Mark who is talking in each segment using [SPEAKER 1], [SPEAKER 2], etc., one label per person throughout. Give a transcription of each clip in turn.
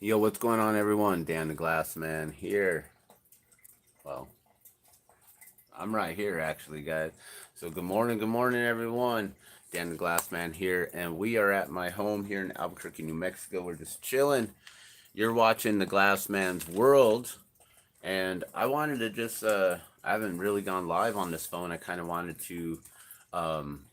[SPEAKER 1] Yo, what's going on, everyone? Dan the Glass Man here. Well, I'm right here, actually, guys. So, good morning, everyone. Dan the Glass Man here, and we are at my home here in Albuquerque, New Mexico. We're just chilling. You're watching the Glass Man's World, and I wanted to I haven't really gone live on this phone. I kind of wanted to um,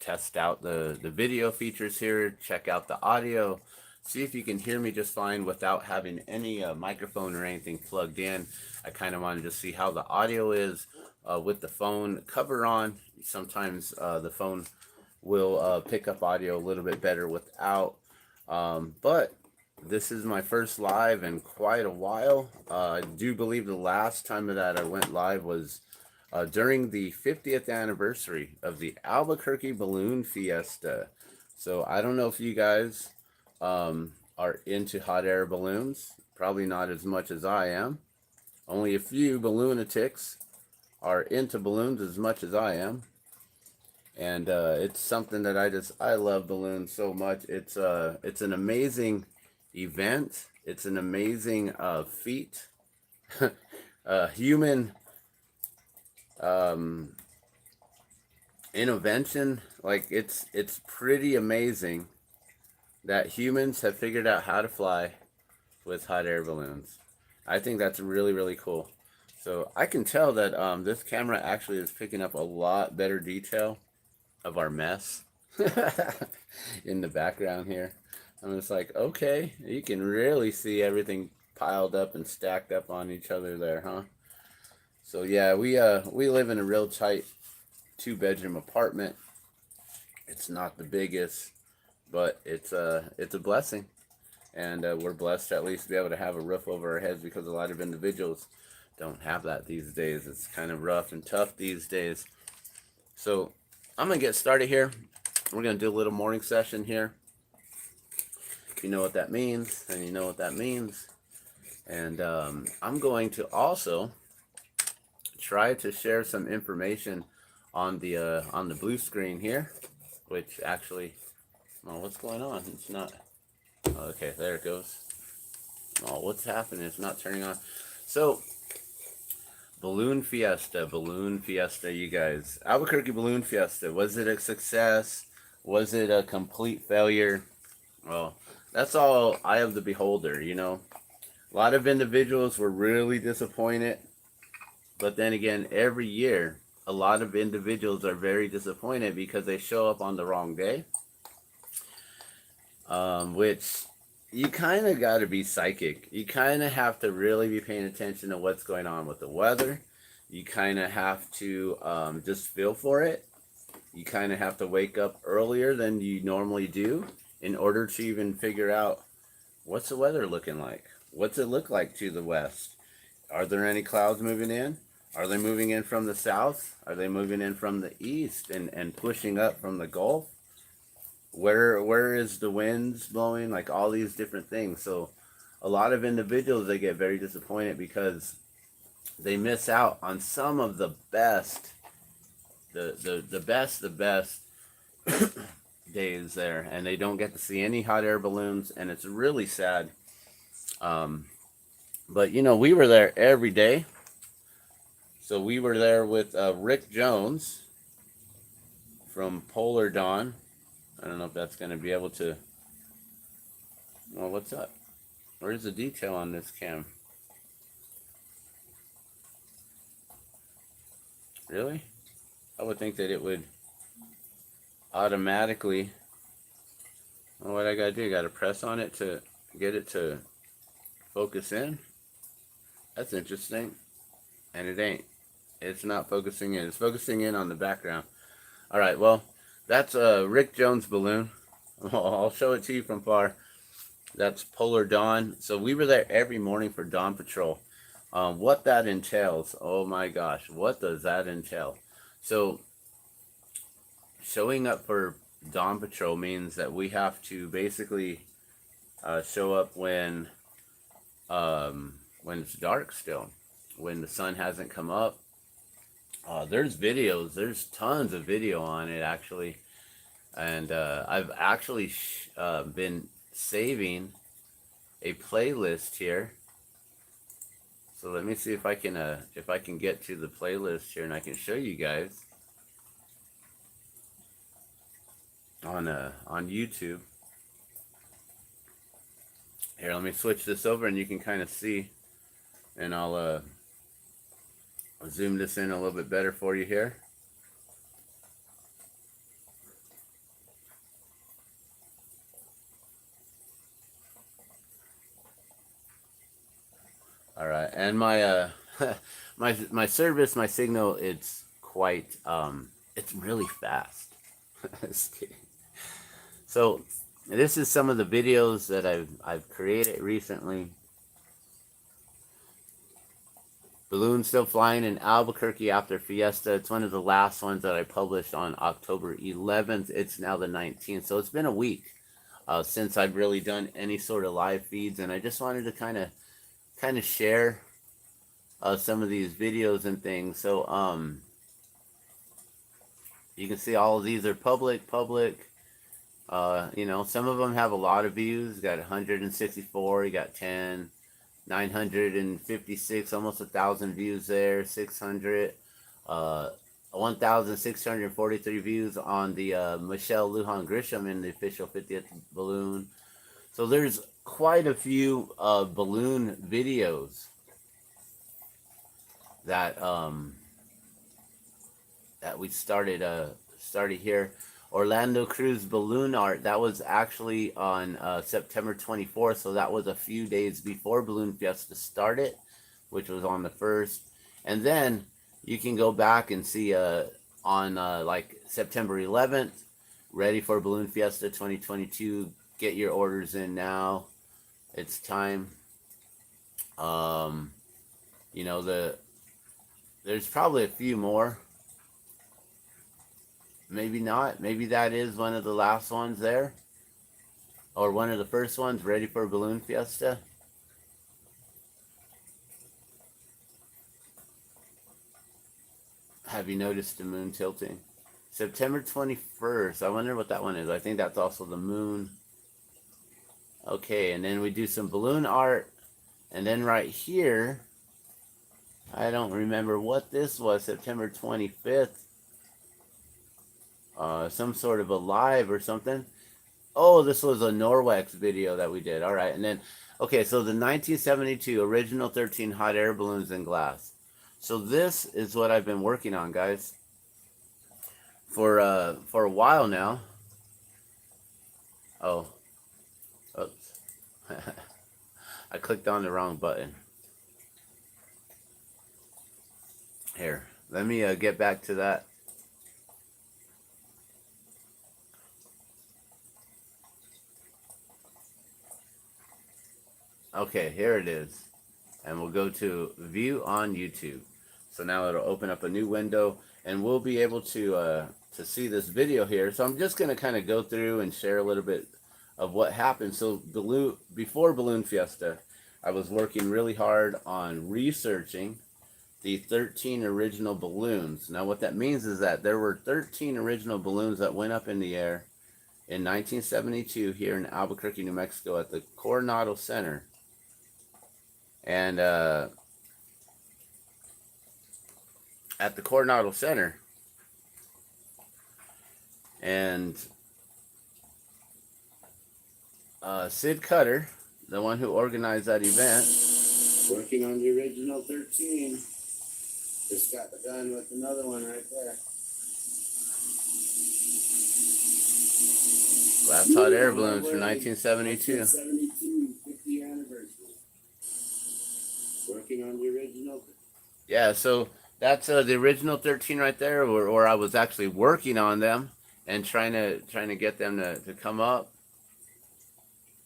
[SPEAKER 1] test out the video features here, check out the audio, see if you can hear me just fine without having any microphone or anything plugged in. I kind of wanted to see how the audio is with the phone cover on. Sometimes the phone will pick up audio a little bit better without. But this is my first live in quite a while. I do believe the last time that I went live was during the 50th anniversary of the Albuquerque Balloon Fiesta. So I don't know if you guys are into hot air balloons. Probably not as much as I am. Only a few balloonatics are into balloons as much as I am. And it's something that I love balloons so much. It's an amazing event. It's an amazing feat. Human intervention. Like it's pretty amazing that humans have figured out how to fly with hot air balloons. I think that's really, really cool. So I can tell that this camera actually is picking up a lot better detail of our mess in the background here. I'm just like, okay, you can really see everything piled up and stacked up on each other there, huh? So yeah, we live in a real tight 2-bedroom apartment. It's not the biggest, but it's a blessing, and we're blessed to at least be able to have a roof over our heads, because a lot of individuals don't have that these days. It's kind of rough and tough these days. So I'm gonna get started here. We're gonna do a little morning session here. If you know what that means, then you know what that means. And I'm going to also try to share some information on the blue screen here, which actually, oh, what's going on? It's not. Oh, okay, there it goes. Oh, what's happening? It's not turning on. So, Balloon Fiesta, you guys. Albuquerque Balloon Fiesta. Was it a success? Was it a complete failure? Well, that's all eye of the beholder, you know. A lot of individuals were really disappointed. But then again, every year, a lot of individuals are very disappointed because they show up on the wrong day. Which you kind of got to be psychic. You kind of have to really be paying attention to what's going on with the weather. You kind of have to just feel for it. You kind of have to wake up earlier than you normally do in order to even figure out what's the weather looking like. What's it look like to the west? Are there any clouds moving in? Are they moving in from the south? Are they moving in from the east and pushing up from the Gulf? Where is the winds blowing? Like all these different things. So a lot of individuals, they get very disappointed because they miss out on some of the best, the best days there, and they don't get to see any hot air balloons, and it's really sad. But you know, we were there every day. So we were there with Rick Jones from Polar Dawn. I don't know if that's going to be able to. Well, what's up? Where's the detail on this cam? Really? I would think that it would automatically. Well, what I gotta do? I gotta press on it to get it to focus in. That's interesting. And it ain't. It's not focusing in. It's focusing in on the background. All right. Well, that's a Rick Jones balloon. I'll show it to you from far. That's Polar Dawn. So we were there every morning for Dawn Patrol. What that entails, oh my gosh, what does that entail? So showing up for Dawn Patrol means that we have to basically show up when it's dark still, when the sun hasn't come up. There's videos, there's tons of video on it actually, and I've actually been saving a playlist here. So let me see if I can get to the playlist here and I can show you guys on YouTube. Here, let me switch this over and you can kind of see, and I'll zoom this in a little bit better for you here. All right, and my my service, my signal, it's quite it's really fast. Just kidding. So this is some of the videos that I've created recently. Balloons still flying in Albuquerque after Fiesta. It's one of the last ones that I published on October 11th. It's now the 19th, so it's been a week since I've really done any sort of live feeds, and I just wanted to kind of share some of these videos and things. So you can see all of these are public. You know, some of them have a lot of views. You got 164, you got 10, 956, almost 1,000 views there, 600, 1,643 views on the Michelle Lujan Grisham in the official 50th balloon. So there's quite a few balloon videos that that we started here. Orlando Cruz balloon art, that was actually on September 24th, so that was a few days before Balloon Fiesta started, which was on the 1st. And then you can go back and see on like September 11th, ready for Balloon Fiesta 2022. Get your orders in now. It's time. You know, there's probably a few more. Maybe not. Maybe that is one of the last ones there. Or one of the first ones, ready for Balloon Fiesta. Have you noticed the moon tilting? September 21st. I wonder what that one is. I think that's also the moon. Okay, and then we do some balloon art. And then right here, I don't remember what this was, September 25th. Some sort of a live or something. Oh, this was a Norwex video that we did. All right, and then, okay, so the 1972 original 13 hot air balloons in glass. So this is what I've been working on, guys, for a while now. Oh, oops. I clicked on the wrong button. Here, let me get back to that. Okay, here it is. And we'll go to view on YouTube. So now it'll open up a new window and we'll be able to see this video here. So I'm just going to kind of go through and share a little bit of what happened. So before Balloon Fiesta, I was working really hard on researching the 13 original balloons. Now what that means is that there were 13 original balloons that went up in the air in 1972 here in Albuquerque, New Mexico at the Coronado Center. And at the Coronado Center, and Sid Cutter, the one who organized that event, working on the original 13, just got done with another one right there. Glass hot air balloons from 1972. 50th anniversary. Working on the original. Yeah, so that's the original 13 right there, or I was actually working on them and trying to get them to come up.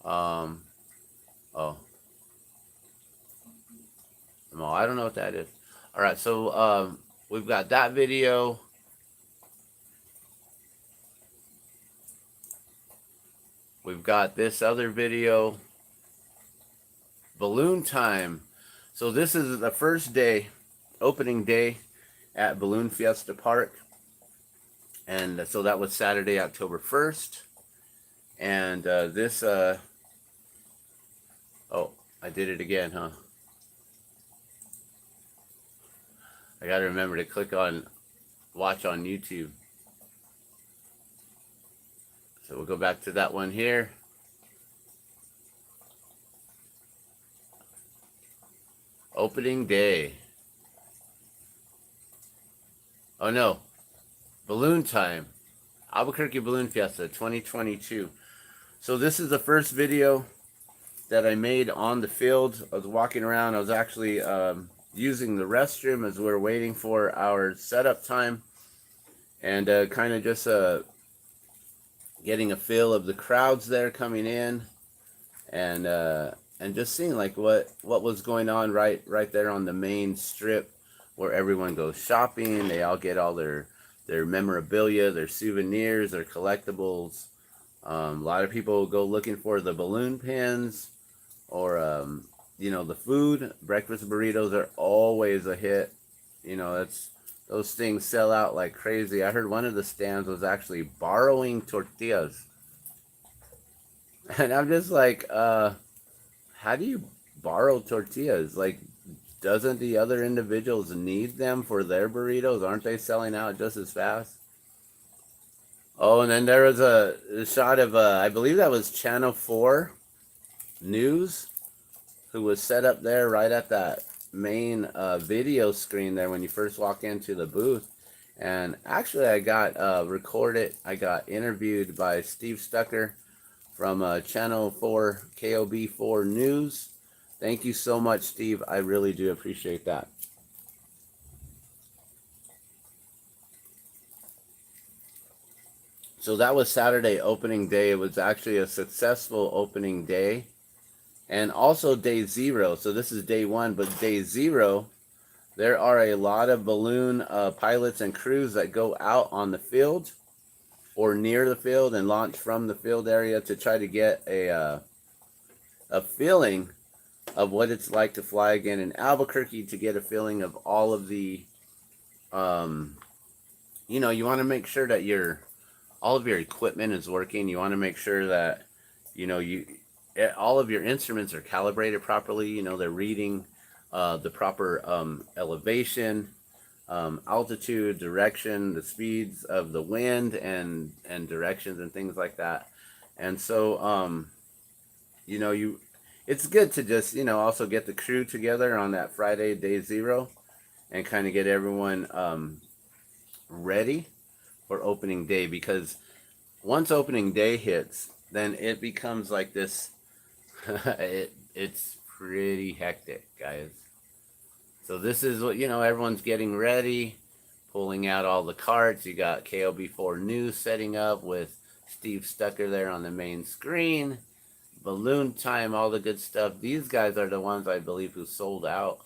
[SPEAKER 1] Oh, no, I don't know what that is. All right, so we've got that video. We've got this other video. Balloon time. So this is the first day, opening day at Balloon Fiesta Park. And so that was Saturday, October 1st. And this, Oh, I did it again, huh? I gotta remember to click on watch on YouTube. So we'll go back to that one here. Opening day. Oh no, balloon time. Albuquerque Balloon Fiesta 2022. So this is the first video that I made on the field. I was walking around. I was actually using the restroom as we're waiting for our setup time, and kind of just getting a feel of the crowds there coming in, and just seeing like what was going on right there on the main strip where everyone goes shopping. They all get all their memorabilia, their souvenirs, their collectibles. A lot of people go looking for the balloon pins, or you know, the food. Breakfast burritos are always a hit. You know, those things sell out like crazy. I heard one of the stands was actually borrowing tortillas. And I'm just like, how do you borrow tortillas? Like, doesn't the other individuals need them for their burritos? Aren't they selling out just as fast? Oh, and then there was a shot of, I believe that was Channel 4 News, who was set up there right at that main video screen there when you first walk into the booth. And actually I got recorded, I got interviewed by Steve Stucker from Channel 4 KOB4 News. Thank you so much, Steve. I really do appreciate that. So that was Saturday opening day. It was actually a successful opening day. And also day 0. So this is day 1, but day 0, there are a lot of balloon pilots and crews that go out on the field or near the field and launch from the field area to try to get a feeling of what it's like to fly again in Albuquerque, to get a feeling of all of the, you know, you want to make sure that all of your equipment is working. You want to make sure that, you know, all of your instruments are calibrated properly. You know, they're reading the proper elevation, altitude, direction, the speeds of the wind, and directions and things like that. And so, you know, it's good to just, you know, also get the crew together on that Friday, day 0, and kind of get everyone ready for opening day, because once opening day hits, then it becomes like this. It's pretty hectic, guys. So this is what, you know, everyone's getting ready, pulling out all the carts. You got KOB4 News setting up with Steve Stucker there on the main screen. Balloon time, all the good stuff. These guys are the ones, I believe, who sold out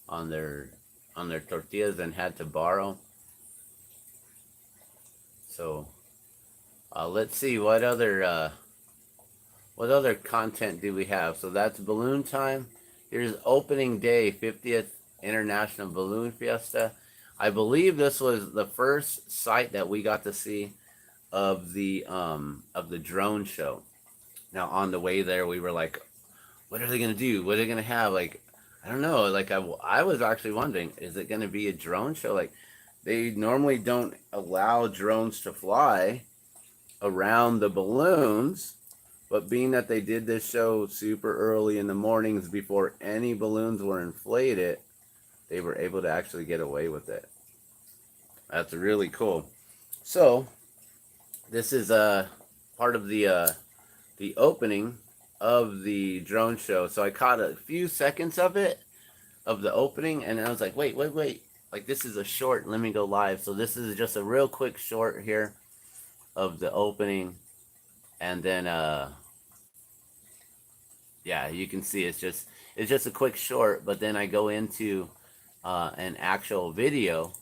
[SPEAKER 1] on their tortillas and had to borrow. So let's see what other content do we have. So that's balloon time. Here's opening day, 50th International Balloon Fiesta. I believe this was the first sight that we got to see of the drone show. Now on the way there, we were like, what are they gonna do? What are they gonna have? Like, I don't know. Like I was actually wondering, is it gonna be a drone show? Like, they normally don't allow drones to fly around the balloons, but being that they did this show super early in the mornings before any balloons were inflated, they were able to actually get away with it. That's really cool. So this is part of the opening of the drone show. So I caught a few seconds of it, of the opening, and I was like, wait. Like, this is a short. Let me go live. So this is just a real quick short here of the opening. And then, yeah, you can see it's just a quick short, but then I go into an actual video,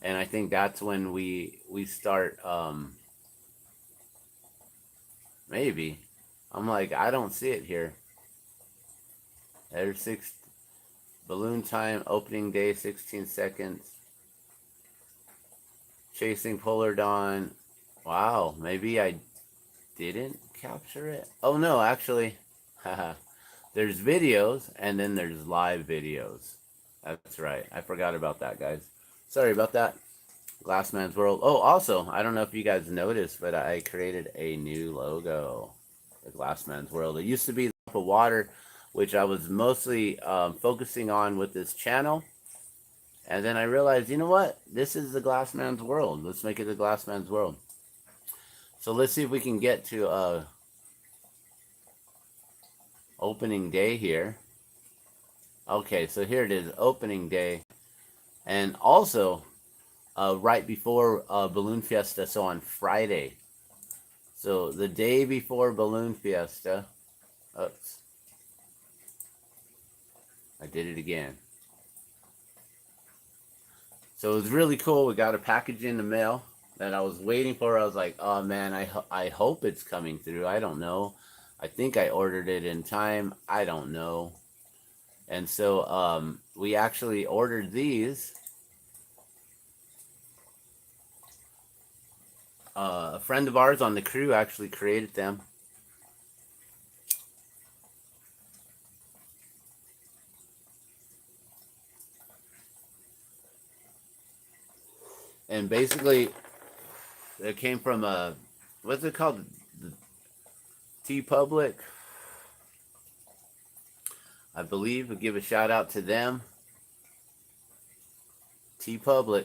[SPEAKER 1] and I think that's when we start, maybe. I'm like, I don't see it here. There's balloon time, opening day, 16 seconds. Chasing Polar Dawn. Wow, maybe I didn't capture it. Oh no, actually, haha. There's videos, and then there's live videos. That's right. I forgot about that, guys. Sorry about that. Glassman's World. Oh, also, I don't know if you guys noticed, but I created a new logo. The Glassman's World. It used to be the water, which I was mostly focusing on with this channel. And then I realized, you know what? This is the Glassman's World. Let's make it the Glassman's World. So let's see if we can get to opening day here. Okay, so here it is, opening day. And also, right before Balloon Fiesta, so on Friday. So the day before Balloon Fiesta. Oops. I did it again. So it was really cool. We got a package in the mail that I was waiting for. I was like, oh man, I hope it's coming through. I don't know. I think I ordered it in time. I don't know. And so we actually ordered these. A friend of ours on the crew actually created them. And basically, it came from what's it called? The TeePublic. I believe. We'll give a shout out to them. TeePublic.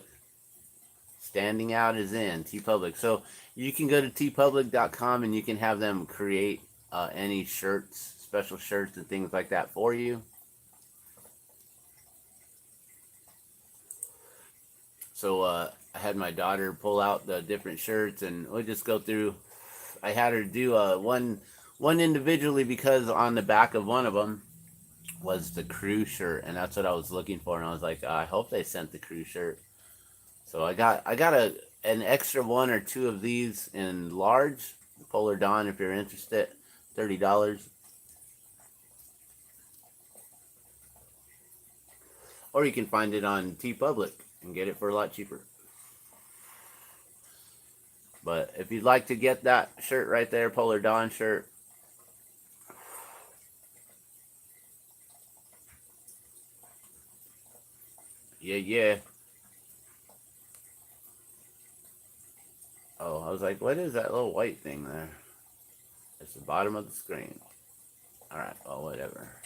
[SPEAKER 1] Standing out is in TeePublic. So you can go to teepublic.com and you can have them create any shirts, special shirts and things like that for you. So I had my daughter pull out the different shirts and we'll just go through. I had her do one individually because on the back of one of them was the crew shirt, and that's what I was looking for. And I was like, I hope they sent the crew shirt. So I got an extra one or two of these in large, Polar Dawn, if you're interested, $30. Or you can find it on TeePublic and get it for a lot cheaper. But if you'd like to get that shirt right there, Polar Dawn shirt, yeah. Oh, I was like, what is that little white thing there? It's the bottom of the screen. Alright, well, whatever.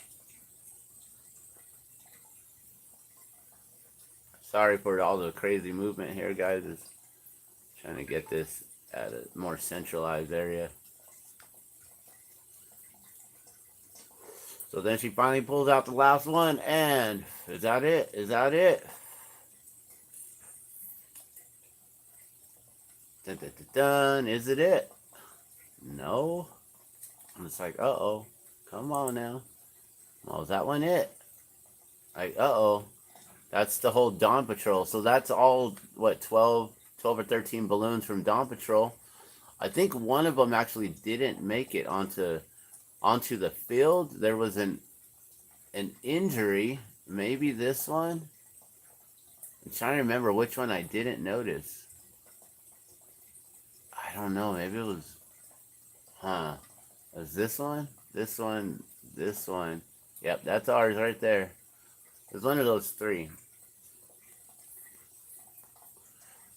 [SPEAKER 1] Sorry for all the crazy movement here, guys. It's trying to get this at a more centralized area. So then she finally pulls out the last one, and is that it? Is that it? Dun, dun, dun, dun. Is it it? No. I'm just like, uh-oh. Come on now. Well, is that one it? Like, uh-oh. That's the whole Dawn Patrol. So that's all, what, 12 or 13 balloons from Dawn Patrol. I think one of them actually didn't make it onto the field. There was an injury. Maybe this one? I'm trying to remember which one I didn't notice. I don't know. Maybe it was... Was this one? This one? This one? Yep, that's ours right there. It's one of those three.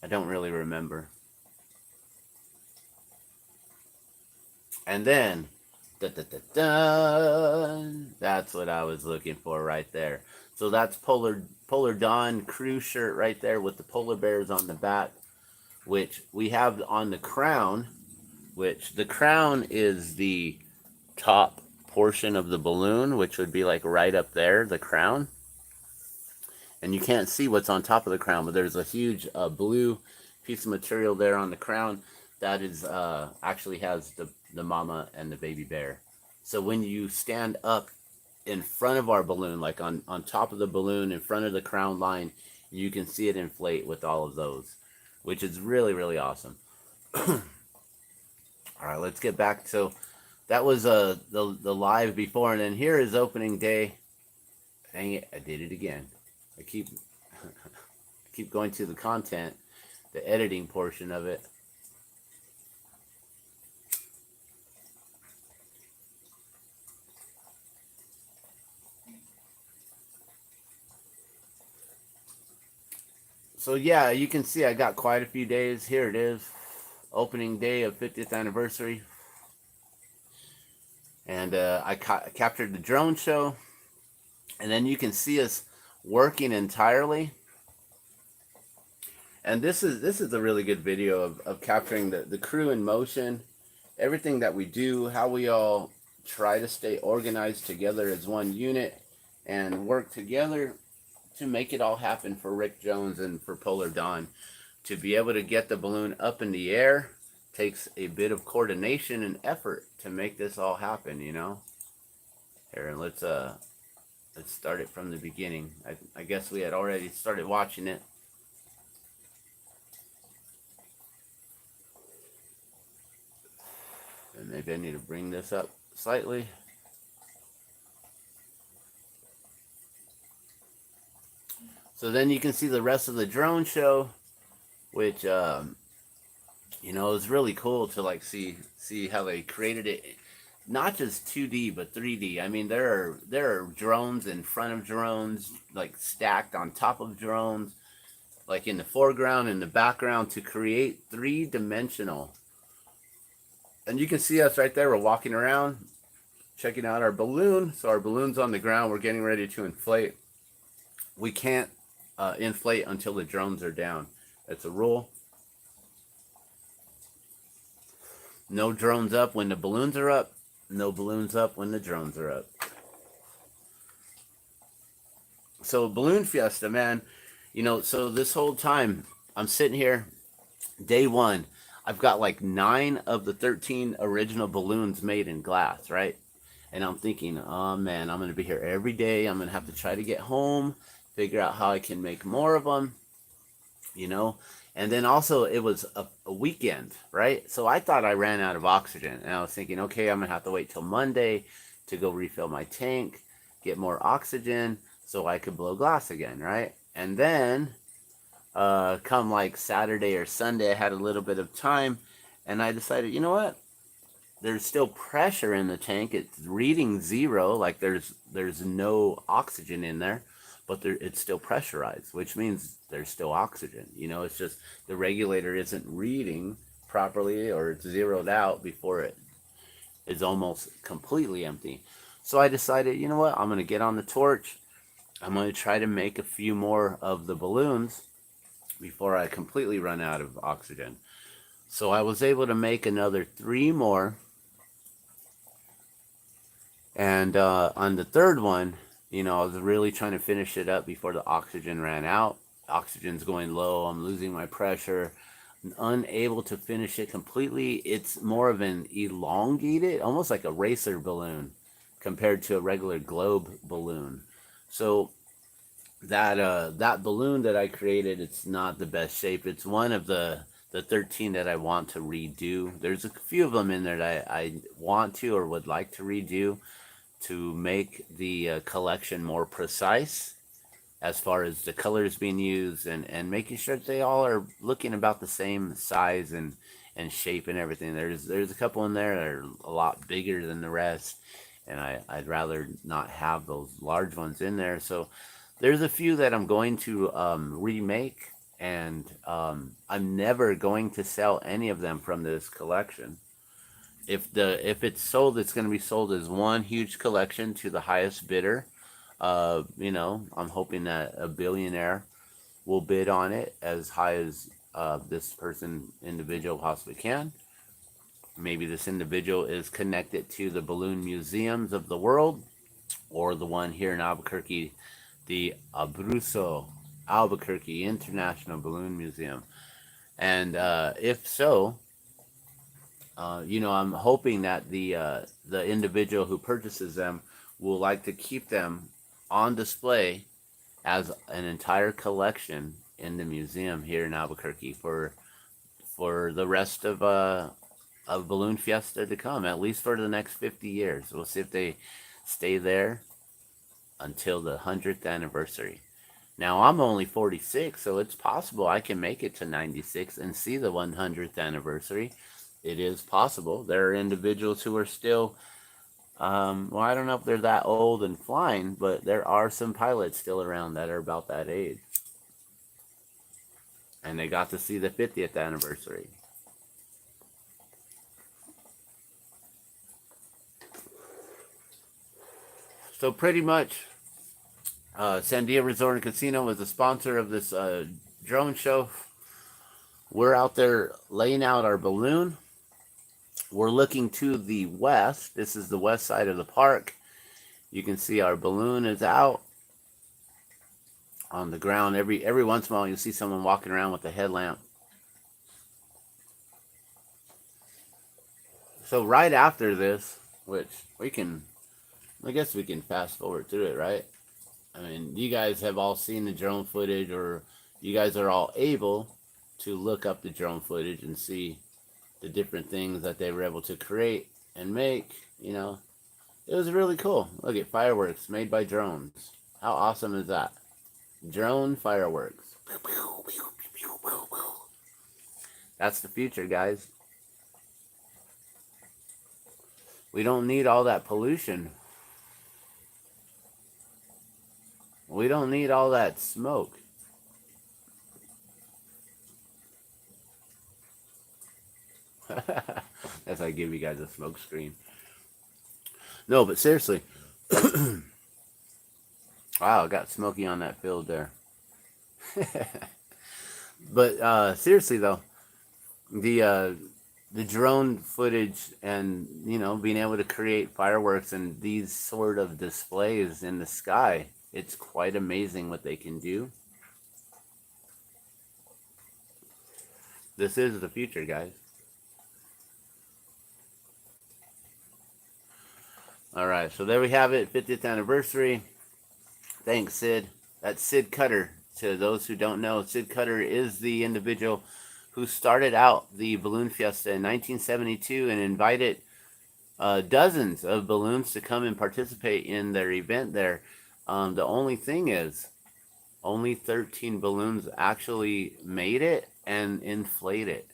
[SPEAKER 1] I don't really remember. And then... That's what I was looking for right there. So that's Polar Dawn crew shirt right there with the polar bears on the back, which we have on the crown, which the crown is the top portion of the balloon, which would be like right up there, the crown. And you can't see what's on top of the crown, but there's a huge blue piece of material there on the crown that is actually has the mama and the baby bear. So when you stand up in front of our balloon, like on top of the balloon, in front of the crown line, you can see it inflate with all of those, which is really, really awesome. All right, let's get back. So that was the live before, and then here is opening day. Dang it, I did it again. I keep going to the content, the editing portion of it. So yeah, you can see I got quite a few days. Here it is, opening day of 50th anniversary. And I captured the drone show. And then you can see us working entirely. And this is a really good video of capturing the crew in motion, everything that we do, how we all try to stay organized together as one unit and work together to make it all happen for Rick Jones and for Polar Dawn. To be able to get the balloon up in the air takes a bit of coordination and effort to make this all happen, you know. Here, let's start it from the beginning. I guess we had already started watching it. And maybe I need to bring this up slightly. So then you can see the rest of the drone show, which you know, is really cool to like see how they created it, not just 2D but 3D. I mean, there are drones in front of drones, like stacked on top of drones, like in the foreground and the background, to create three-dimensional. And you can see us right there. We're walking around, checking out our balloon. So our balloon's on the ground. We're getting ready to inflate. We can't inflate until the drones are down. That's a rule. No drones up when the balloons are up. No balloons up when the drones are up. So Balloon Fiesta, man. You know, so this whole time I'm sitting here, day one, I've got like 9 of the 13 original balloons made in glass, right? And I'm thinking, oh man, I'm going to be here every day. I'm going to have to try to get home, figure out how I can make more of them, you know? And then also it was a weekend, right? So I thought I ran out of oxygen. And I was thinking, okay, I'm going to have to wait till Monday to go refill my tank, get more oxygen so I could blow glass again, right? And then come like Saturday or Sunday, I had a little bit of time, and I decided, you know what? There's still pressure in the tank. It's reading 0, like there's no oxygen in there, but it's still pressurized, which means there's still oxygen. You know, it's just the regulator isn't reading properly, or it's zeroed out before it is almost completely empty. So I decided, you know what? I'm going to get on the torch. I'm going to try to make a few more of the balloons before I completely run out of oxygen. So I was able to make another 3 more. And on the third one, you know, I was really trying to finish it up before the oxygen ran out. Oxygen's going low. I'm losing my pressure. Unable to finish it completely. It's more of an elongated, almost like a racer balloon compared to a regular globe balloon. So that balloon that I created, it's not the best shape. It's one of the 13 that I want to redo. There's a few of them in there that I want to or would like to redo to make the collection more precise as far as the colors being used, and making sure that they all are looking about the same size and shape and everything. There's a couple in there that are a lot bigger than the rest, and I'd rather not have those large ones in there. So there's a few that I'm going to remake, and I'm never going to sell any of them from this collection. If it's sold, it's going to be sold as one huge collection to the highest bidder. You know, I'm hoping that a billionaire will bid on it as high as this individual possibly can. Maybe this individual is connected to the balloon museums of the world, or the one here in Albuquerque, the Abruzzo Albuquerque International Balloon Museum. And if so, you know, I'm hoping that the individual who purchases them will like to keep them on display as an entire collection in the museum here in Albuquerque for the rest of Balloon Fiesta to come, at least for the next 50 years. We'll see if they stay there until the 100th anniversary. Now, I'm only 46, so it's possible I can make it to 96 and see the 100th anniversary. It is possible. There are individuals who are still, well, I don't know if they're that old and flying, but there are some pilots still around that are about that age. And they got to see the 50th anniversary. So pretty much, Sandia Resort and Casino was the sponsor of this drone show. We're out there laying out our balloon. We're looking to the west. This is the west side of the park. You can see our balloon is out on the ground. Every once in a while, you'll see someone walking around with a headlamp. So right after this, which I guess we can fast forward through it, right? I mean, you guys have all seen the drone footage, or you guys are all able to look up the drone footage and see the different things that they were able to create and make. It was really cool. Look at fireworks made by drones. How awesome is that? Drone fireworks. That's the future, guys. We don't need all that pollution. We don't need all that smoke. As I give you guys a smoke screen. No, but seriously. Wow, it got smoky on that field there. But seriously though, the drone footage and being able to create fireworks and these sort of displays in the sky, it's quite amazing what they can do. This is the future, guys. All right, so there we have it, 50th anniversary. Thanks, Sid. That's Sid Cutter. To those who don't know, Sid Cutter is the individual who started out the Balloon Fiesta in 1972 and invited dozens of balloons to come and participate in their event there. The only thing is, only 13 balloons actually made it and inflated.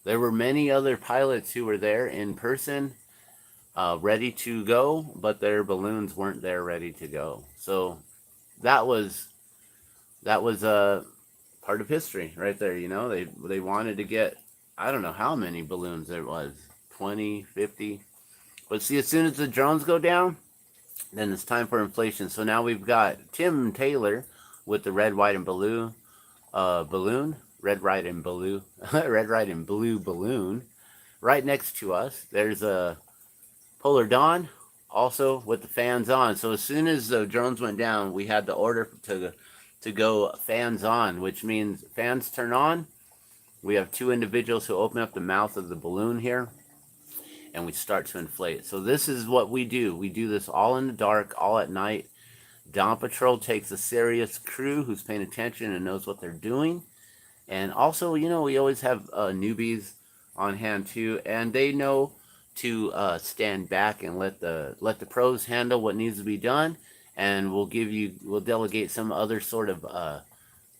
[SPEAKER 1] There were many other pilots who were there in person, ready to go, but their balloons weren't there ready to go. So that was a part of history right there. They wanted to get, I don't know how many balloons there was, 20, 50. But see, as soon as the drones go down, then it's time for inflation. So now we've got Tim Taylor with the red, white, and blue balloon. Red, white, and blue. Red, white, and blue balloon. Right next to us, there's a Polar Dawn, also with the fans on. So as soon as the drones went down, we had the order to go fans on, which means fans turn on. We have two individuals who open up the mouth of the balloon here, and we start to inflate. So this is what we do. We do this all in the dark, all at night. Dawn Patrol takes a serious crew who's paying attention and knows what they're doing. And also, we always have newbies on hand too, and they know to stand back and let the pros handle what needs to be done, and we'll delegate some other sort of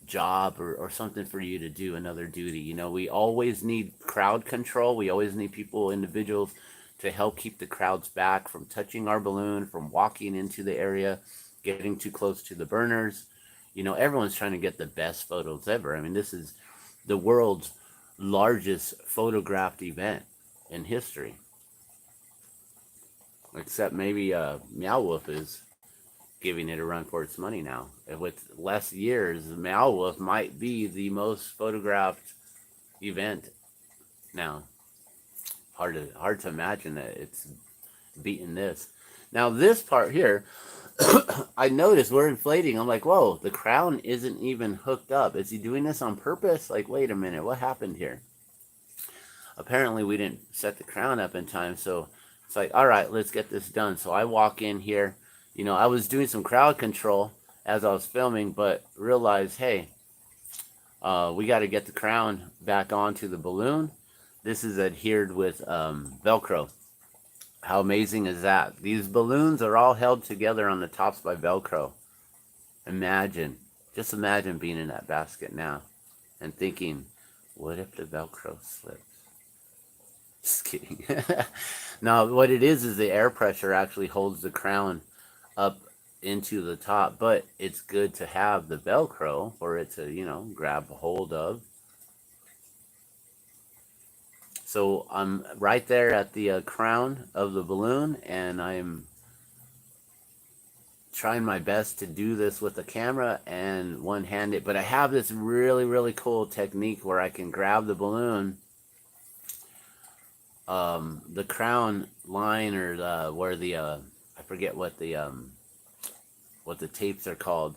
[SPEAKER 1] job or something for you to do, another duty. We always need crowd control. We always need individuals to help keep the crowds back from touching our balloon, from walking into the area, getting too close to the burners. Everyone's trying to get the best photos ever. I mean, this is the world's largest photographed event in history. Except maybe Meow Wolf is giving it a run for its money now. With less years, Meow Wolf might be the most photographed event now. Hard to imagine that it's beating this. Now this part here, I noticed we're inflating. I'm like, whoa, the crown isn't even hooked up. Is he doing this on purpose? Like, wait a minute, what happened here? Apparently we didn't set the crown up in time, so it's like, all right, let's get this done. So I walk in here. I was doing some crowd control as I was filming, but realized, hey, we got to get the crown back onto the balloon. This is adhered with Velcro. How amazing is that? These balloons are all held together on the tops by Velcro. Just imagine being in that basket now and thinking, what if the Velcro slips? Just kidding. No, what it is the air pressure actually holds the crown up into the top, but it's good to have the Velcro for it to, grab a hold of So I'm right there at the crown of the balloon, and I'm trying my best to do this with the camera and one-handed. But I have this really, really cool technique where I can grab the balloon, the crown line, or where the I forget what the tapes are called,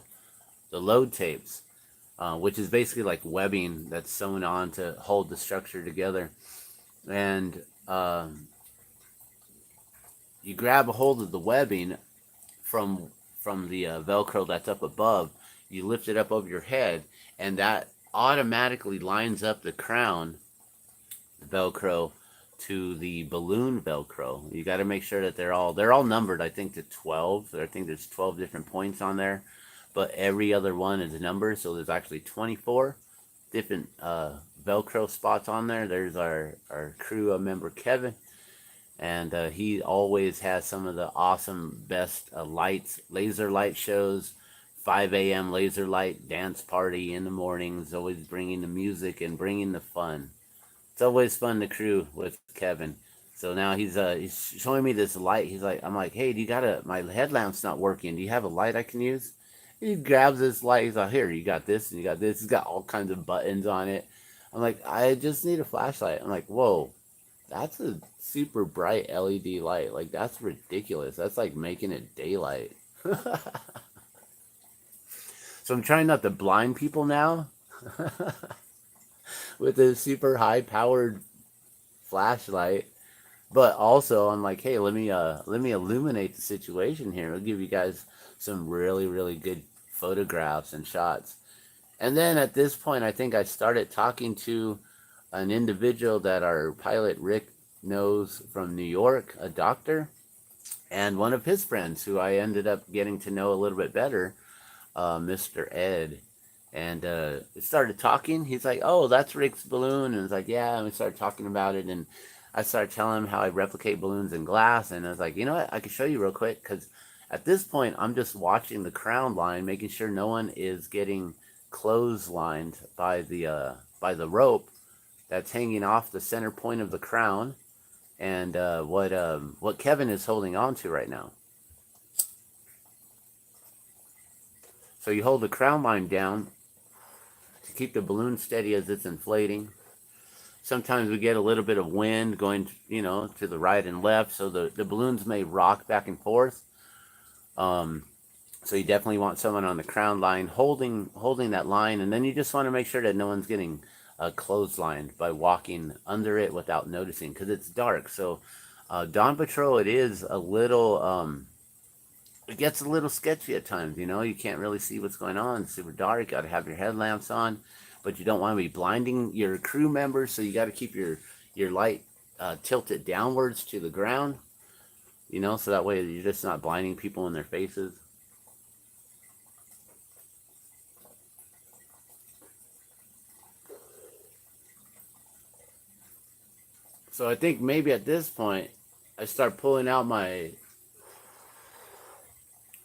[SPEAKER 1] the load tapes, which is basically like webbing that's sewn on to hold the structure together. And you grab a hold of the webbing from the Velcro that's up above. You lift it up over your head, and that automatically lines up the crown Velcro to the balloon Velcro. You got to make sure that they're all numbered. I think to 12. I think there's 12 different points on there, but every other one is numbered. So there's actually 24 different Velcro spots on there. There's our crew member Kevin, and he always has some of the awesome best lights, laser light shows. 5 a.m. laser light dance party in the mornings, always bringing the music and bringing the fun. It's always fun to crew with Kevin. So now he's showing me this light. I'm like, hey, my headlamp's not working. Do you have a light I can use? He grabs this light. He's like, here, you got this and you got this. He's got all kinds of buttons on it. I'm like, I just need a flashlight. I'm like, whoa, that's a super bright LED light. Like, that's ridiculous. That's like making it daylight. So I'm trying not to blind people now with a super high powered flashlight. But also I'm like, hey, let me illuminate the situation here. I'll give you guys some really, really good photographs and shots. And then at this point, I think I started talking to an individual that our pilot Rick knows from New York, a doctor, and one of his friends who I ended up getting to know a little bit better, Mr. Ed. And it started talking. He's like, oh, that's Rick's balloon. And it's like, yeah. And we started talking about it. And I started telling him how I replicate balloons in glass. And I was like, you know what? I can show you real quick. Because at this point, I'm just watching the crown line, making sure no one is getting clotheslined by the rope that's hanging off the center point of the crown. And what Kevin is holding on to right now. So you hold the crown line down to keep the balloon steady as it's inflating. Sometimes we get a little bit of wind going, to the right and left, so the balloons may rock back and forth. So you definitely want someone on the crown line holding that line, and then you just want to make sure that no one's getting clotheslined by walking under it without noticing, because it's dark. So Dawn Patrol, it is a little... it gets a little sketchy at times, you can't really see what's going on. It's super dark. You got to have your headlamps on, but you don't want to be blinding your crew members, so you got to keep your light tilted downwards to the ground, so that way you're just not blinding people in their faces. So I think maybe at this point I start pulling out my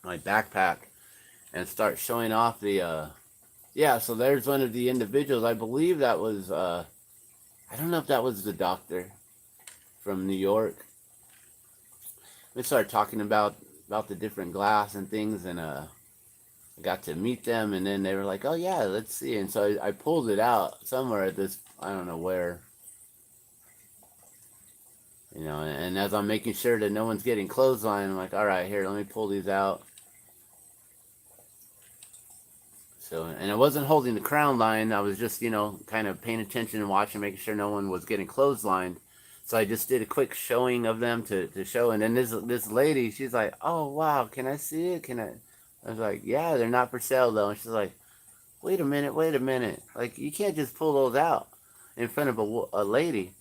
[SPEAKER 1] backpack and start showing off the so there's one of the individuals. I believe that was I don't know if that was the doctor from New York. We started talking about the different glass and things, and I got to meet them, and then they were like, oh yeah, let's see. And so I pulled it out somewhere at this, I don't know where, and as I'm making sure that no one's getting clothesline, I'm like, all right, here, let me pull these out. So, and I wasn't holding the crown line. I was just, kind of paying attention and watching, making sure no one was getting clotheslined. So I just did a quick showing of them to show. And then this lady, she's like, oh, wow, can I see it? I was like, yeah, they're not for sale, though. And she's like, wait a minute. Like, you can't just pull those out in front of a lady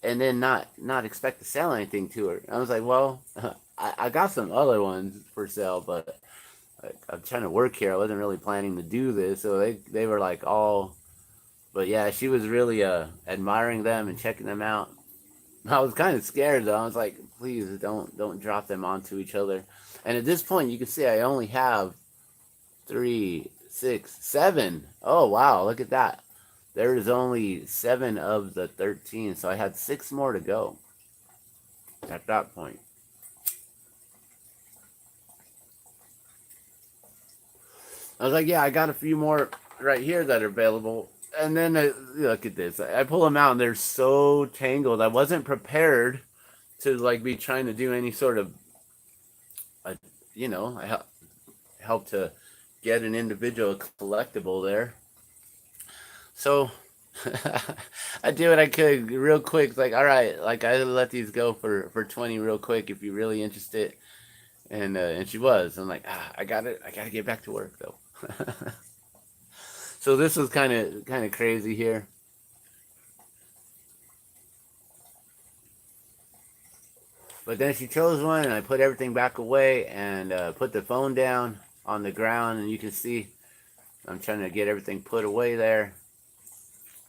[SPEAKER 1] and then not expect to sell anything to her. I was like, well, I got some other ones for sale, but I'm trying to work here. I wasn't really planning to do this. So they were like all, but yeah, she was really admiring them and checking them out. I was kind of scared though. I was like, please don't drop them onto each other. And at this point, you can see I only have 3, 6, 7. Oh wow, look at that. There is only 7 of the 13, so I had 6 more to go at that point. I was like, yeah, I got a few more right here that are available. And then look at this. I pull them out and they're so tangled. I wasn't prepared to like be trying to do any sort of, uh, I help to get an individual collectible there. So I did what I could real quick. Like, all right, like I let these go for 20 real quick if you're really interested. And she was. I'm like, I got it. I got to get back to work though. So this was kind of crazy here. But then she chose one, and I put everything back away and put the phone down on the ground, and you can see I'm trying to get everything put away there.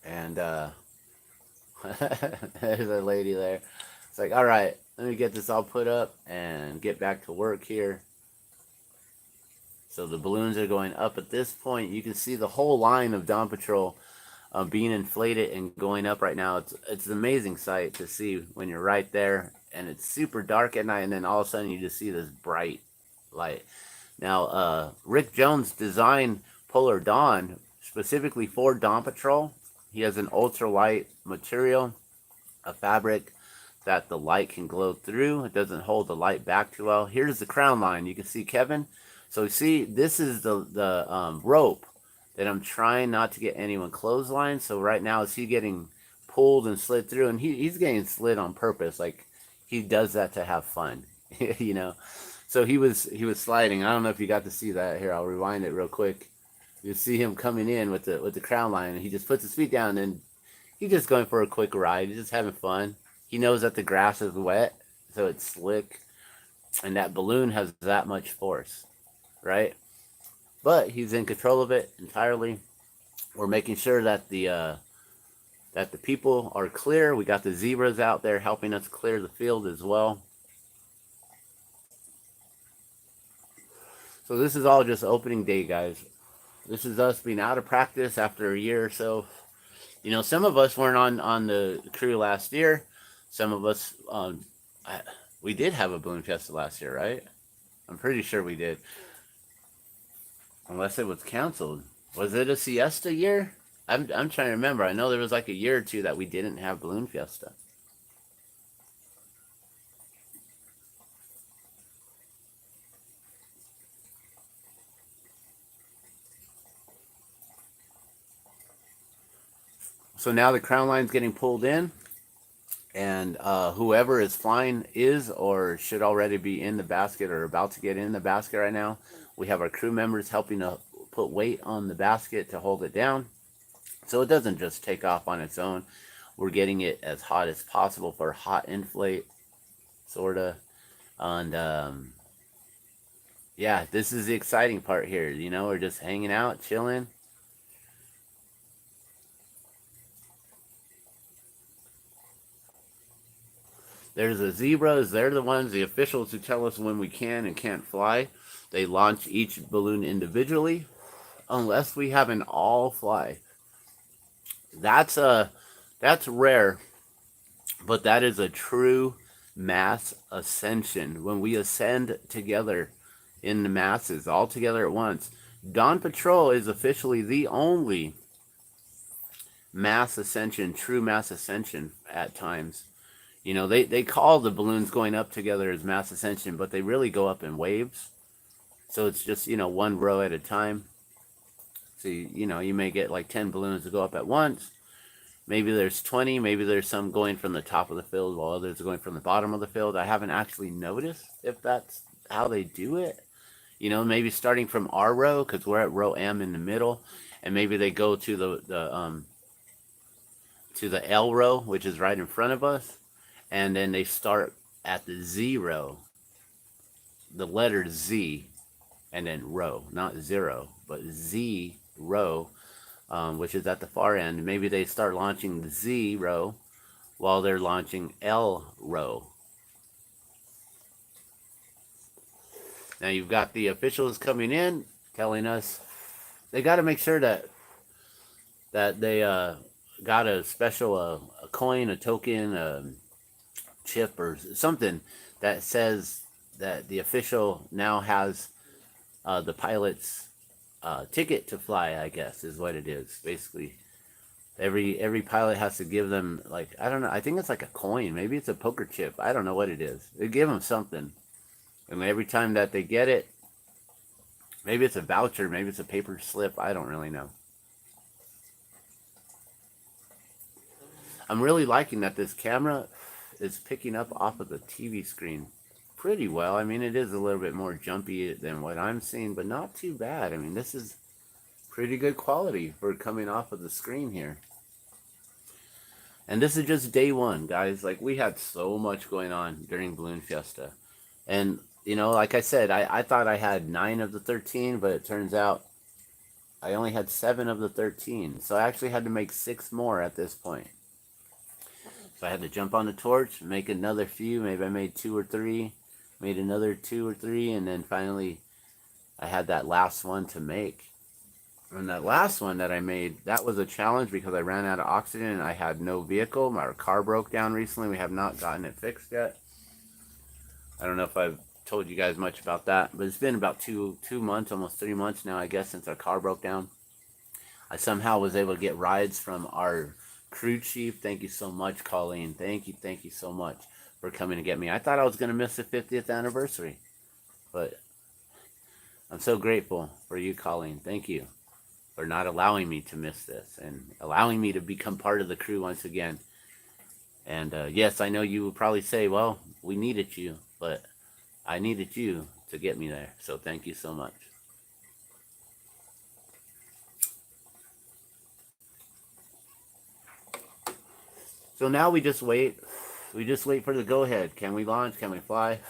[SPEAKER 1] And there's a lady there. It's like, all right, let me get this all put up and get back to work here. So the balloons are going up at this point. You can see the whole line of Dawn Patrol being inflated and going up right now. It's an amazing sight to see when you're right there, and it's super dark at night, and then all of a sudden you just see this bright light. Now, Rick Jones designed Polar Dawn specifically for Dawn Patrol. He has an ultralight material, a fabric that the light can glow through. It doesn't hold the light back too well. Here's the crown line. You can see Kevin. So see, this is the rope that I'm trying not to get anyone clotheslined. So right now, is he getting pulled and slid through? And he's getting slid on purpose. Like, he does that to have fun, you know? So he was sliding. I don't know if you got to see that. Here, I'll rewind it real quick. You see him coming in with the crown line, and he just puts his feet down, and he's just going for a quick ride. He's just having fun. He knows that the grass is wet, so it's slick, and that balloon has that much force, right? But he's in control of it entirely. We're making sure that the people are clear. We got the zebras out there helping us clear the field as well. So this is all just opening day, guys. This is us being out of practice after a year or so. You know, some of us weren't on the crew last year. Some of us, we did have a Balloon Fiesta last year, right? I'm pretty sure we did. Unless it was canceled. Was it a siesta year? I'm trying to remember. I know there was like a year or two that we didn't have Balloon Fiesta. So now the crown line's getting pulled in, and whoever is flying is or should already be in the basket or about to get in the basket right now. We have our crew members helping to put weight on the basket to hold it down, so it doesn't just take off on its own. We're getting it as hot as possible for hot inflate, sorta. And yeah, this is the exciting part here. You know, we're just hanging out, chilling. There's the zebras. They're the ones, the officials who tell us when we can and can't fly. They launch each balloon individually, unless we have an all fly. That's rare, but that is a true mass ascension. When we ascend together in the masses, all together at once. Dawn Patrol is officially the only mass ascension, true mass ascension at times. You know, they call the balloons going up together as mass ascension, but they really go up in waves. So it's just, you know, one row at a time. So, you know, you may get like 10 balloons to go up at once. Maybe there's 20. Maybe there's some going from the top of the field while others are going from the bottom of the field. I haven't actually noticed if that's how they do it. You know, maybe starting from our row, because we're at row M in the middle. And maybe they go to the L row, which is right in front of us. And then they start at the Z row, the letter Z, and then row, not zero, but Z row, which is at the far end. Maybe they start launching the Z row while they're launching L row. Now you've got the officials coming in telling us they got to make sure that that they got a special a coin, a token, chip or something that says that the official now has the pilot's ticket to fly. I guess is what it is. Basically, every pilot has to give them, like, I don't know. I think it's like a coin. Maybe it's a poker chip. I don't know what it is. They give them something, and every time that they get it, maybe it's a voucher. Maybe it's a paper slip. I don't really know. I'm really liking that this camera is picking up off of the TV screen pretty well. I mean, it is a little bit more jumpy than what I'm seeing, but not too bad. I mean, this is pretty good quality for coming off of the screen here. And this is just day one, guys. Like, we had so much going on during Balloon Fiesta. And, you know, like I said, I thought I had 9 of the 13, but it turns out I only had 7 of the 13. So I actually had to make 6 more at this point. So I had to jump on the torch, make another few. Maybe I made 2 or 3, made another 2 or 3, and then finally I had that last one to make. And that last one that I made, that was a challenge because I ran out of oxygen and I had no vehicle. My car broke down recently. We have not gotten it fixed yet. I don't know if I've told you guys much about that, but it's been about 2 months, almost 3 months now, I guess, since our car broke down. I somehow was able to get rides from our crew chief. Thank you so much, Colleen. Thank you so much for coming to get me. I thought I was going to miss the 50th anniversary, but I'm so grateful for you, Colleen. Thank you for not allowing me to miss this and allowing me to become part of the crew once again. And yes, I know you will probably say, well, we needed you, but I needed you to get me there. So thank you so much. So now we just wait. We just wait for the go-ahead. Can we launch? Can we fly?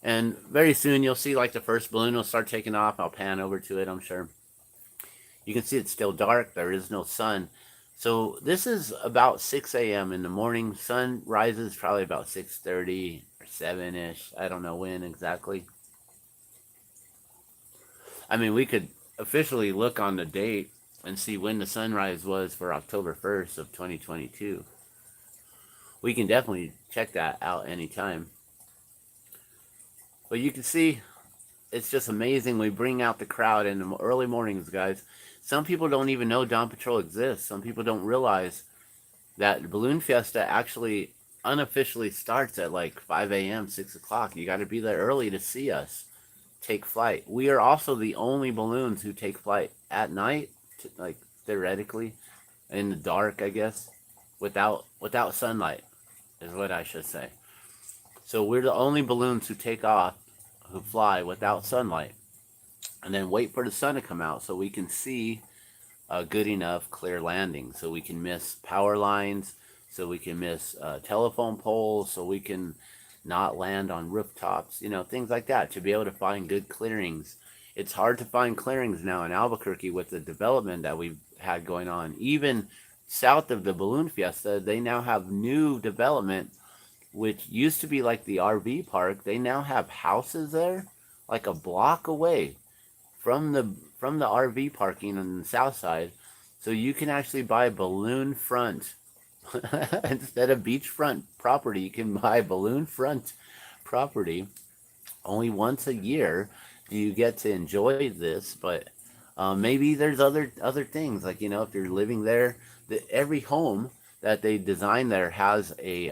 [SPEAKER 1] And very soon you'll see like the first balloon will start taking off. I'll pan over to it, I'm sure. You can see it's still dark. There is no sun. So this is about 6 a.m. in the morning. Sun rises probably about 6:30 or 7-ish. I don't know when exactly. I mean, we could officially look on the date and see when the sunrise was for October 1st of 2022. We can definitely check that out anytime. But you can see it's just amazing. We bring out the crowd in the early mornings, guys. Some people don't even know Dawn Patrol exists. Some people don't realize that Balloon Fiesta actually unofficially starts at like 5 a.m., 6 o'clock. You got to be there early to see us take flight. We are also the only balloons who take flight at night, like theoretically, in the dark, I guess, without sunlight, is what I should say. So we're the only balloons who take off, who fly without sunlight, and then wait for the sun to come out so we can see a good enough clear landing, so we can miss power lines, so we can miss telephone poles, so we can not land on rooftops, you know, things like that, to be able to find good clearings. It's hard to find clearings now in Albuquerque with the development that we've had going on. Even south of the Balloon Fiesta, they now have new development, which used to be like the RV park. They now have houses there, like a block away from the RV parking on the south side. So you can actually buy balloon front instead of beachfront property. You can buy balloon front property. Only once a year do you get to enjoy this, but maybe there's other things, like, you know, if you're living there, every home that they design there has a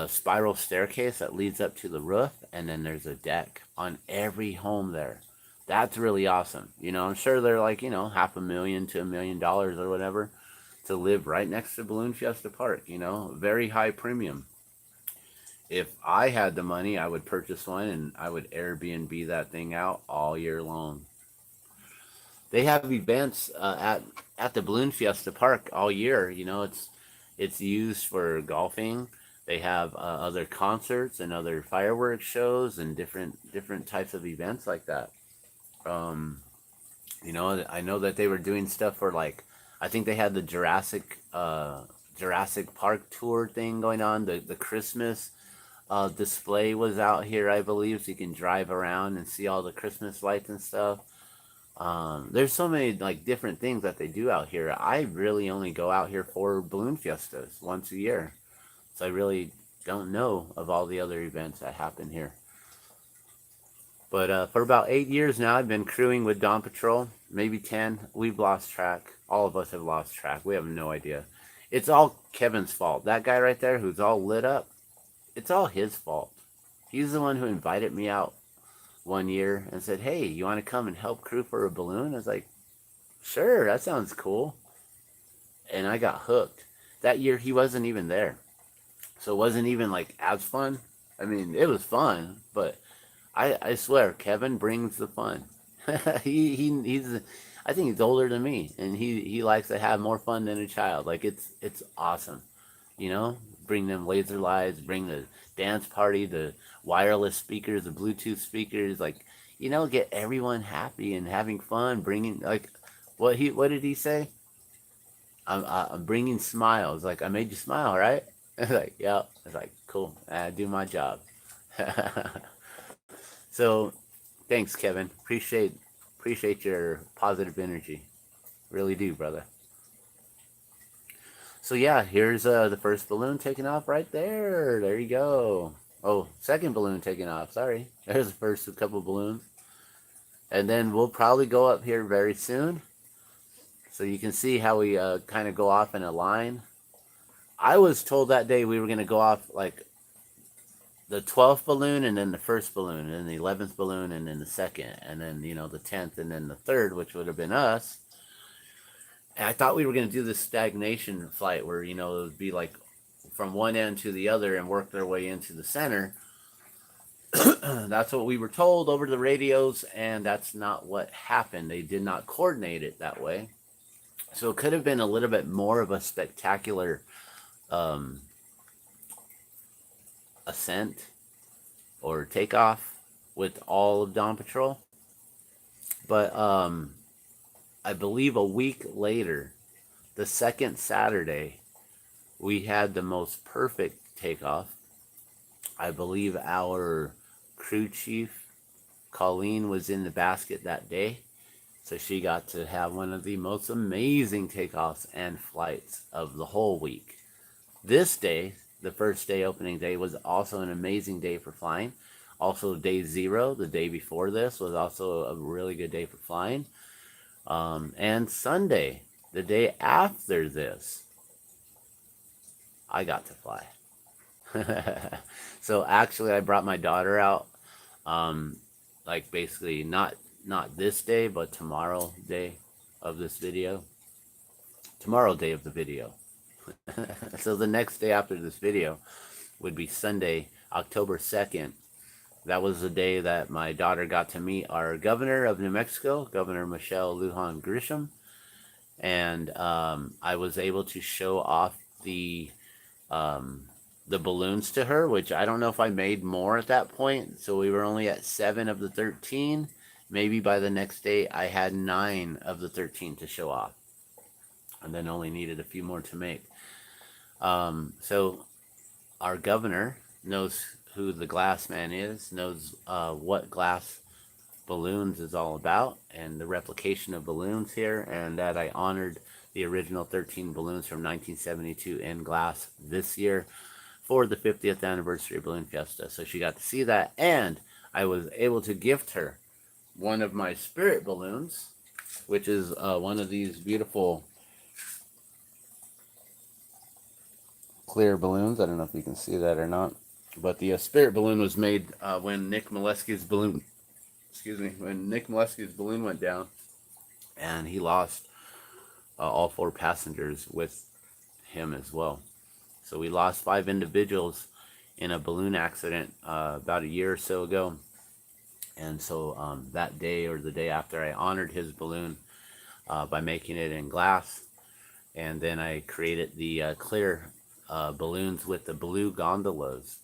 [SPEAKER 1] spiral staircase that leads up to the roof, and then there's a deck on every home there. That's really awesome. You know, I'm sure they're like, you know, $500,000 to $1 million or whatever to live right next to Balloon Fiesta Park. You know, very high premium. If I had the money, I would purchase one and I would Airbnb that thing out all year long. They have events at the Balloon Fiesta Park all year. You know, it's used for golfing. They have other concerts and other fireworks shows and different types of events like that. You know, I know that they were doing stuff for, like, I think they had the Jurassic Park tour thing going on. The Christmas display was out here, I believe, so you can drive around and see all the Christmas lights and stuff. There's so many like different things that they do out here. I really only go out here for Balloon Fiestas once a year, so I really don't know of all the other events that happen here. But for about 8 years now, I've been crewing with Dawn Patrol. Maybe 10. We've lost track. All of us have lost track. We have no idea. It's all Kevin's fault. That guy right there who's all lit up, it's all his fault. He's the one who invited me out one year and said, "Hey, you want to come and help crew for a balloon?" I was like, "Sure, that sounds cool." And I got hooked. That year he wasn't even there. So it wasn't even like as fun. I mean, it was fun, but I swear Kevin brings the fun. He's I think he's older than me, and he likes to have more fun than a child. Like it's awesome, you know. Bring them laser lights, bring the dance party, the wireless speakers, the Bluetooth speakers. Like, you know, get everyone happy and having fun. Bringing like what did he say? I'm bringing smiles. Like, I made you smile, right? It's like, yeah. It's like, cool. I do my job. So, thanks, Kevin. Appreciate your positive energy. Really do, brother. So yeah, here's the first balloon taking off right there. There you go. Oh, second balloon taking off. Sorry. There's the first couple balloons. And then we'll probably go up here very soon. So you can see how we kind of go off in a line. I was told that day we were going to go off like the 12th balloon and then the first balloon and then the 11th balloon and then the second and then, you know, the 10th and then the third, which would have been us. And I thought we were going to do this stagnation flight where, you know, it would be like from one end to the other and work their way into the center. That's what we were told over the radios, and that's not what happened. They did not coordinate it that way. So it could have been a little bit more of a spectacular um, ascent or takeoff with all of Dawn Patrol. But I believe a week later, the second Saturday, we had the most perfect takeoff. I believe our crew chief, Colleen, was in the basket that day. So she got to have one of the most amazing takeoffs and flights of the whole week. This day, the first day, opening day, was also an amazing day for flying. Also, day 0, the day before this, was also a really good day for flying. And Sunday, the day after this, I got to fly. So actually, I brought my daughter out, like basically not this day, but tomorrow day of this video. Tomorrow day of the video. So the next day after this video would be Sunday, October 2nd. That was the day that my daughter got to meet our governor of New Mexico, Governor Michelle Lujan Grisham. And I was able to show off the balloons to her, which I don't know if I made more at that point. So we were only at 7 of the 13. Maybe by the next day, I had 9 of the 13 to show off. And then only needed a few more to make. So our governor knows who the Glass Man is, knows what glass balloons is all about, and the replication of balloons here, and that I honored the original 13 balloons from 1972 in glass this year for the 50th anniversary of Balloon Fiesta. So she got to see that, and I was able to gift her one of my spirit balloons, which is one of these beautiful clear balloons. I don't know if you can see that or not, but the spirit balloon was made when Nick Molesky's balloon, when Nick Molesky's balloon went down, and he lost all 4 passengers with him as well. So we lost 5 individuals in a balloon accident about a year or so ago. And so that day or the day after, I honored his balloon by making it in glass. And then I created the clear balloons with the blue gondolas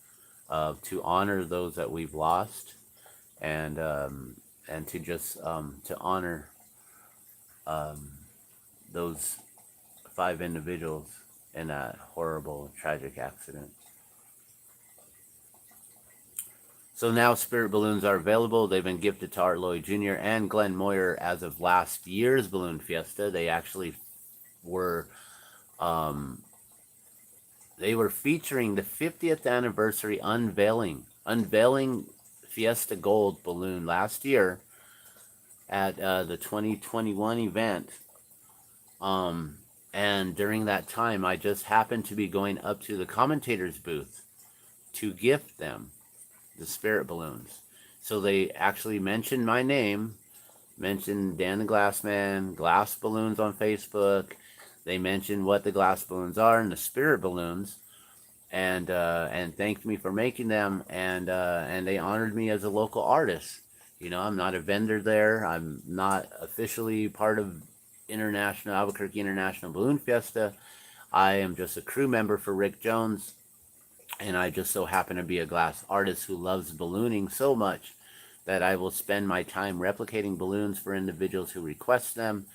[SPEAKER 1] to honor those that we've lost, and to just to honor those 5 individuals in that horrible, tragic accident. So now Spirit balloons are available. They've been gifted to Art Lloyd Jr. and Glenn Moyer as of last year's Balloon Fiesta. They actually were um, they were featuring the 50th anniversary unveiling Fiesta Gold balloon last year at the 2021 event. And during that time, I just happened to be going up to the commentators booth to gift them the Spirit balloons. So they actually mentioned my name, mentioned Dan the Glassman, Glass Balloons on Facebook. They mentioned what the glass balloons are and the Spirit balloons, and thanked me for making them, and they honored me as a local artist. You know, I'm not a vendor there. I'm not officially part of Albuquerque International Balloon Fiesta. I am just a crew member for Rick Jones, and I just so happen to be a glass artist who loves ballooning so much that I will spend my time replicating balloons for individuals who request them,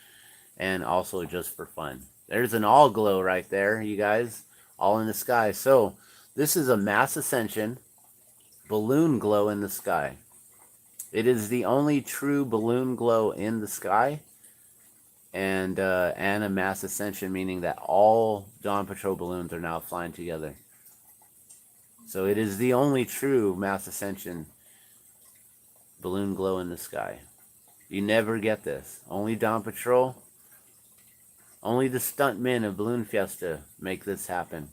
[SPEAKER 1] and also just for fun. There's an all glow right there, you guys, all in the sky. So this is a mass ascension balloon glow in the sky. It is the only true balloon glow in the sky, and a mass ascension, meaning that all Dawn Patrol balloons are now flying together. So it is the only true mass ascension balloon glow in the sky. You never get this. Only Dawn Patrol, only the stuntmen of Balloon Fiesta make this happen.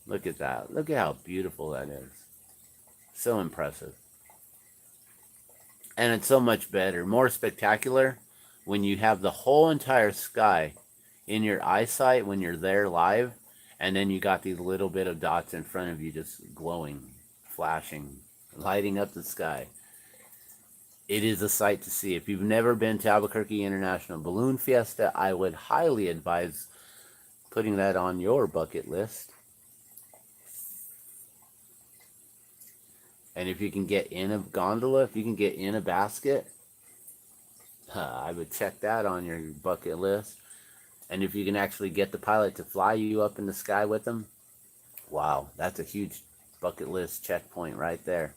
[SPEAKER 1] Look at that. Look at how beautiful that is. So impressive. And it's so much better, more spectacular when you have the whole entire sky in your eyesight when you're there live, and then you got these little bit of dots in front of you just glowing, flashing, lighting up the sky. It is a sight to see. If you've never been to Albuquerque International Balloon Fiesta, I would highly advise putting that on your bucket list. And if you can get in a gondola, if you can get in a basket, I would check that on your bucket list. And if you can actually get the pilot to fly you up in the sky with them, wow, that's a huge bucket list checkpoint right there.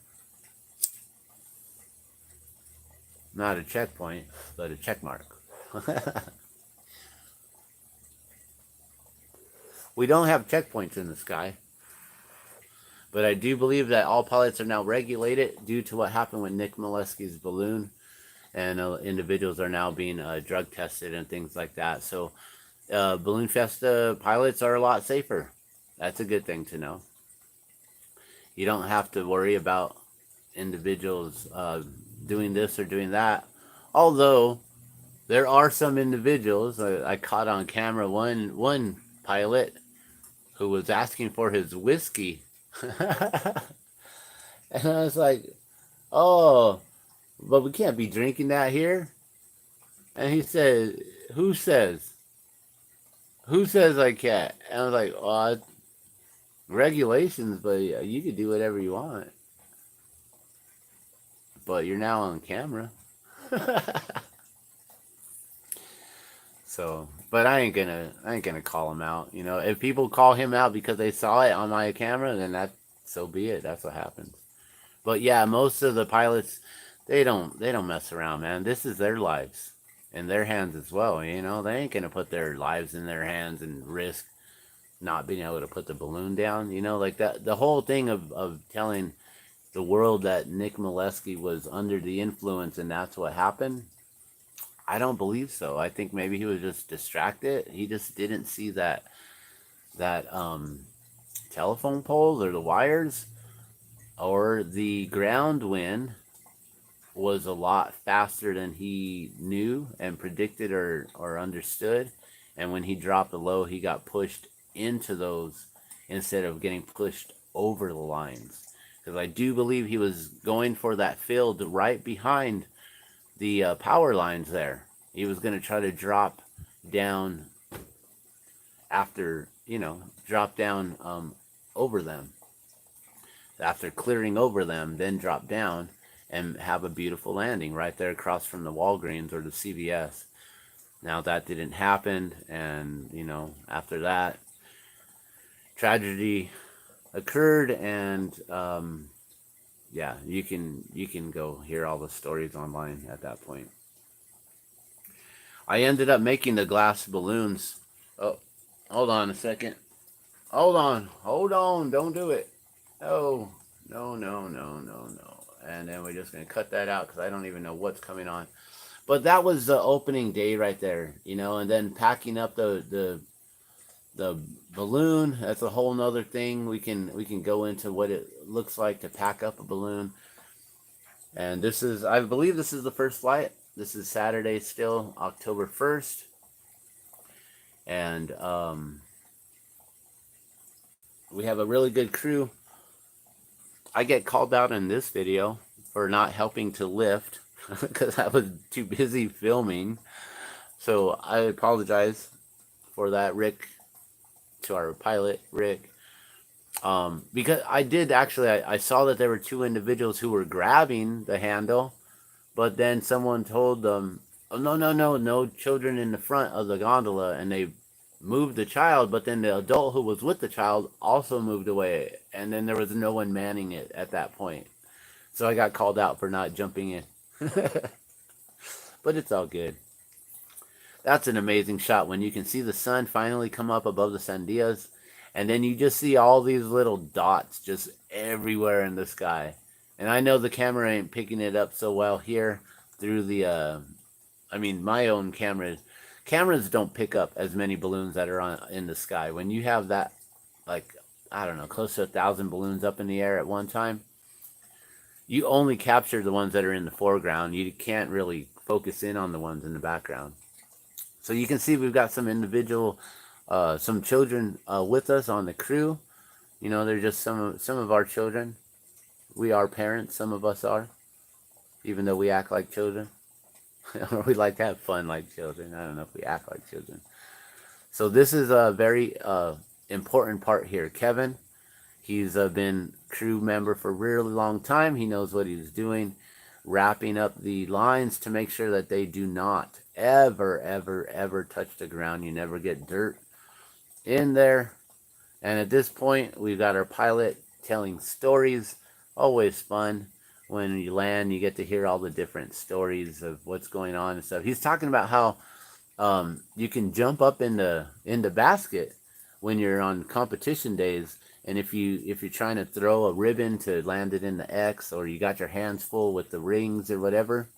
[SPEAKER 1] Not a checkpoint, but a check mark. We don't have checkpoints in the sky, but I do believe that all pilots are now regulated due to what happened with Nick Molesky's balloon, and individuals are now being drug tested and things like that. So Balloon Fiesta pilots are a lot safer. That's a good thing to know. You don't have to worry about individuals doing this or doing that. Although there are some individuals, I caught on camera one pilot who was asking for his whiskey. And I was like, oh, but we can't be drinking that here. And he said, who says? Who says I can't? And I was like, oh, regulations, but you can do whatever you want. But you're now on camera. So, but I ain't gonna call him out. You know, if people call him out because they saw it on my camera, then so be it. That's what happens. But yeah, most of the pilots, they don't mess around, man. This is their lives in their hands as well. You know, they ain't gonna put their lives in their hands and risk not being able to put the balloon down. You know, like that. The whole thing of telling the world that Nick Molesky was under the influence and that's what happened, I don't believe so. I think maybe he was just distracted. He just didn't see that telephone poles or the wires, or the ground wind was a lot faster than he knew and predicted or understood. And when he dropped the low, he got pushed into those instead of getting pushed over the lines. Because I do believe he was going for that field right behind the power lines there. He was going to try to drop down after, drop down over them. After clearing over them, then drop down and have a beautiful landing right there across from the Walgreens or the CVS. Now that didn't happen, and, after that, tragedy occurred, and yeah, you can go hear all the stories online at that point. I ended up making the glass balloons. Oh, hold on a second. Hold on, don't do it. No, no. And then we're just gonna cut that out because I don't even know what's coming on. But that was the opening day right there, you know. And then packing up the balloon. That's a whole nother thing. We can go into what it looks like to pack up a balloon. And this is, I believe, this is the first flight. This is Saturday still, October 1st, and we have a really good crew. I get called out in this video for not helping to lift because I was too busy filming. So I apologize for that, Rick, to our pilot, Rick. Because I did actually, I saw that there were two individuals who were grabbing the handle, but then someone told them, oh, no children in the front of the gondola, and they moved the child, but then the adult who was with the child also moved away, and then there was no one manning it at that point. So I got called out for not jumping in. But it's all good. That's an amazing shot when you can see the sun finally come up above the sandias, and then you just see all these little dots just everywhere in the sky. And I know the camera ain't picking it up so well here through the I mean, my own cameras don't pick up as many balloons that are on in the sky. When you have that, like, I don't know, close to 1,000 balloons up in the air at one time, you only capture the ones that are in the foreground. You can't really focus in on the ones in the background. So you can see we've got some individual, some children with us on the crew. You know, they're just some of our children. We are parents. Some of us are, even though we act like children. We like to have fun like children. I don't know if we act like children. So this is a very important part here. Kevin, he's been crew member for a really long time. He knows what he's doing, wrapping up the lines to make sure that they do not ever touch the ground. You never get dirt in there. And at this point, we've got our pilot telling stories. Always fun. When you land, you get to hear all the different stories of what's going on and stuff. He's talking about how you can jump up in the basket when you're on competition days, and if you're trying to throw a ribbon to land it in the X, or you got your hands full with the rings or whatever,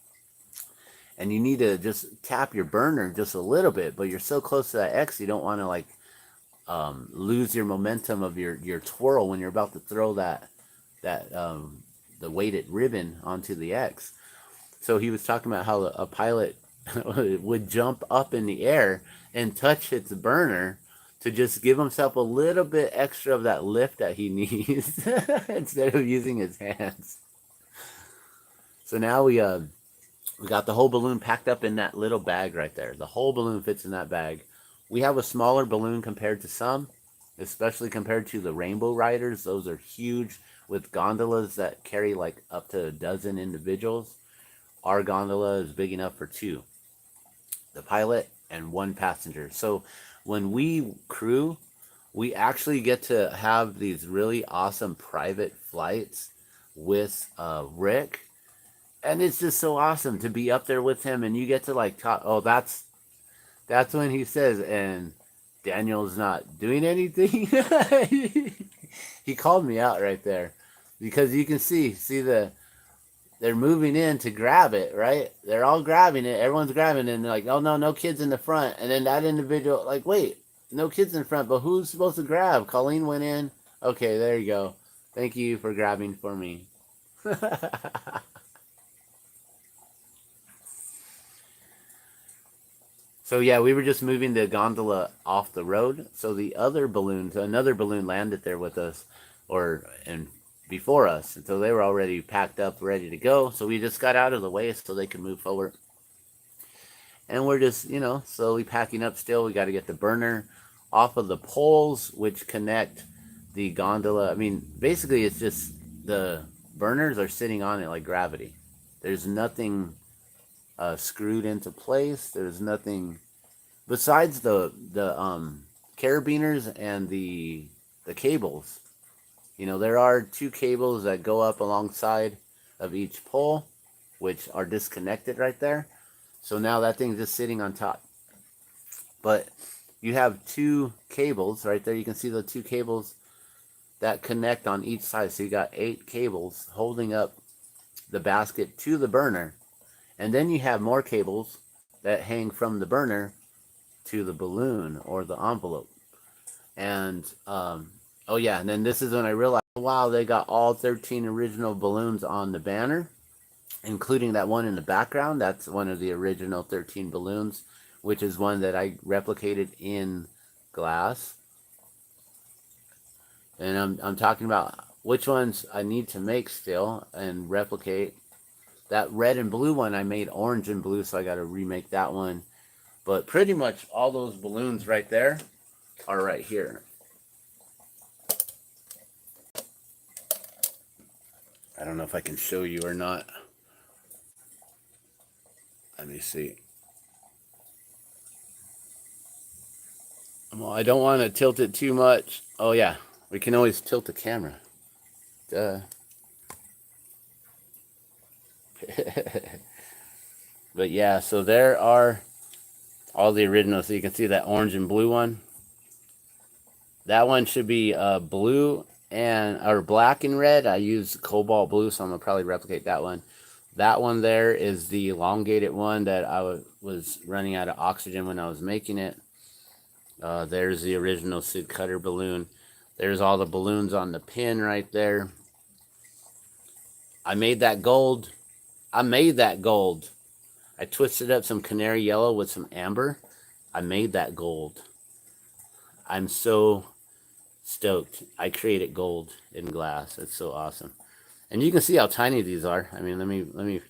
[SPEAKER 1] and you need to just tap your burner just a little bit, but you're so close to that X, you don't want to like lose your momentum of your twirl when you're about to throw that the weighted ribbon onto the X. So he was talking about how a pilot would jump up in the air and touch its burner to just give himself a little bit extra of that lift that he needs instead of using his hands. So now we got the whole balloon packed up in that little bag right there. The whole balloon fits in that bag. We have a smaller balloon compared to some, especially compared to the Rainbow Riders. Those are huge with gondolas that carry like up to a dozen individuals. Our gondola is big enough for two, the pilot and one passenger. So when we crew, we actually get to have these really awesome private flights with Rick. And it's just so awesome to be up there with him, and you get to like talk. Oh, that's when he says, and Daniel's not doing anything. He called me out right there, because you can see they're moving in to grab it, right? They're all grabbing it. Everyone's grabbing it, and they're like, oh, no kids in the front. And then that individual, like, wait, no kids in front, but who's supposed to grab? Colleen went in. Okay, there you go. Thank you for grabbing for me. So yeah, we were just moving the gondola off the road. So another balloon landed there with us, and before us. And so they were already packed up, ready to go. So we just got out of the way so they could move forward. And we're just, slowly packing up still. We got to get the burner off of the poles, which connect the gondola. I mean, basically it's just the burners are sitting on it like gravity. There's nothing screwed into place. There's nothing besides the carabiners and the cables. You know, there are 2 cables that go up alongside of each pole, which are disconnected right there. So now that thing's just sitting on top. But you have 2 cables right there. You can see the 2 cables that connect on each side. So you got 8 cables holding up the basket to the burner. And then you have more cables that hang from the burner to the balloon or the envelope. And oh yeah, and then this is when I realized, wow, they got all 13 original balloons on the banner, including that one in the background. That's one of the original 13 balloons, which is one that I replicated in glass. And I'm talking about which ones I need to make still and replicate. That red and blue one I made orange and blue, so I got to remake that one. But pretty much all those balloons right there are right here. I don't know if I can show you or not. Let me see. Well, I don't want to tilt it too much. Oh yeah, we can always tilt the camera. Duh. But yeah, so there are all the originals. So you can see that orange and blue one. That one should be blue or black and red. I use cobalt blue, so I'm gonna probably replicate that one. That one there is the elongated one that I was running out of oxygen when I was making it. There's the original Sid Cutter balloon. There's all the balloons on the pin right there. I made that gold. I twisted up some canary yellow with some amber. I made that gold. I'm so stoked. I created gold in glass. It's so awesome. And you can see how tiny these are. I mean, let me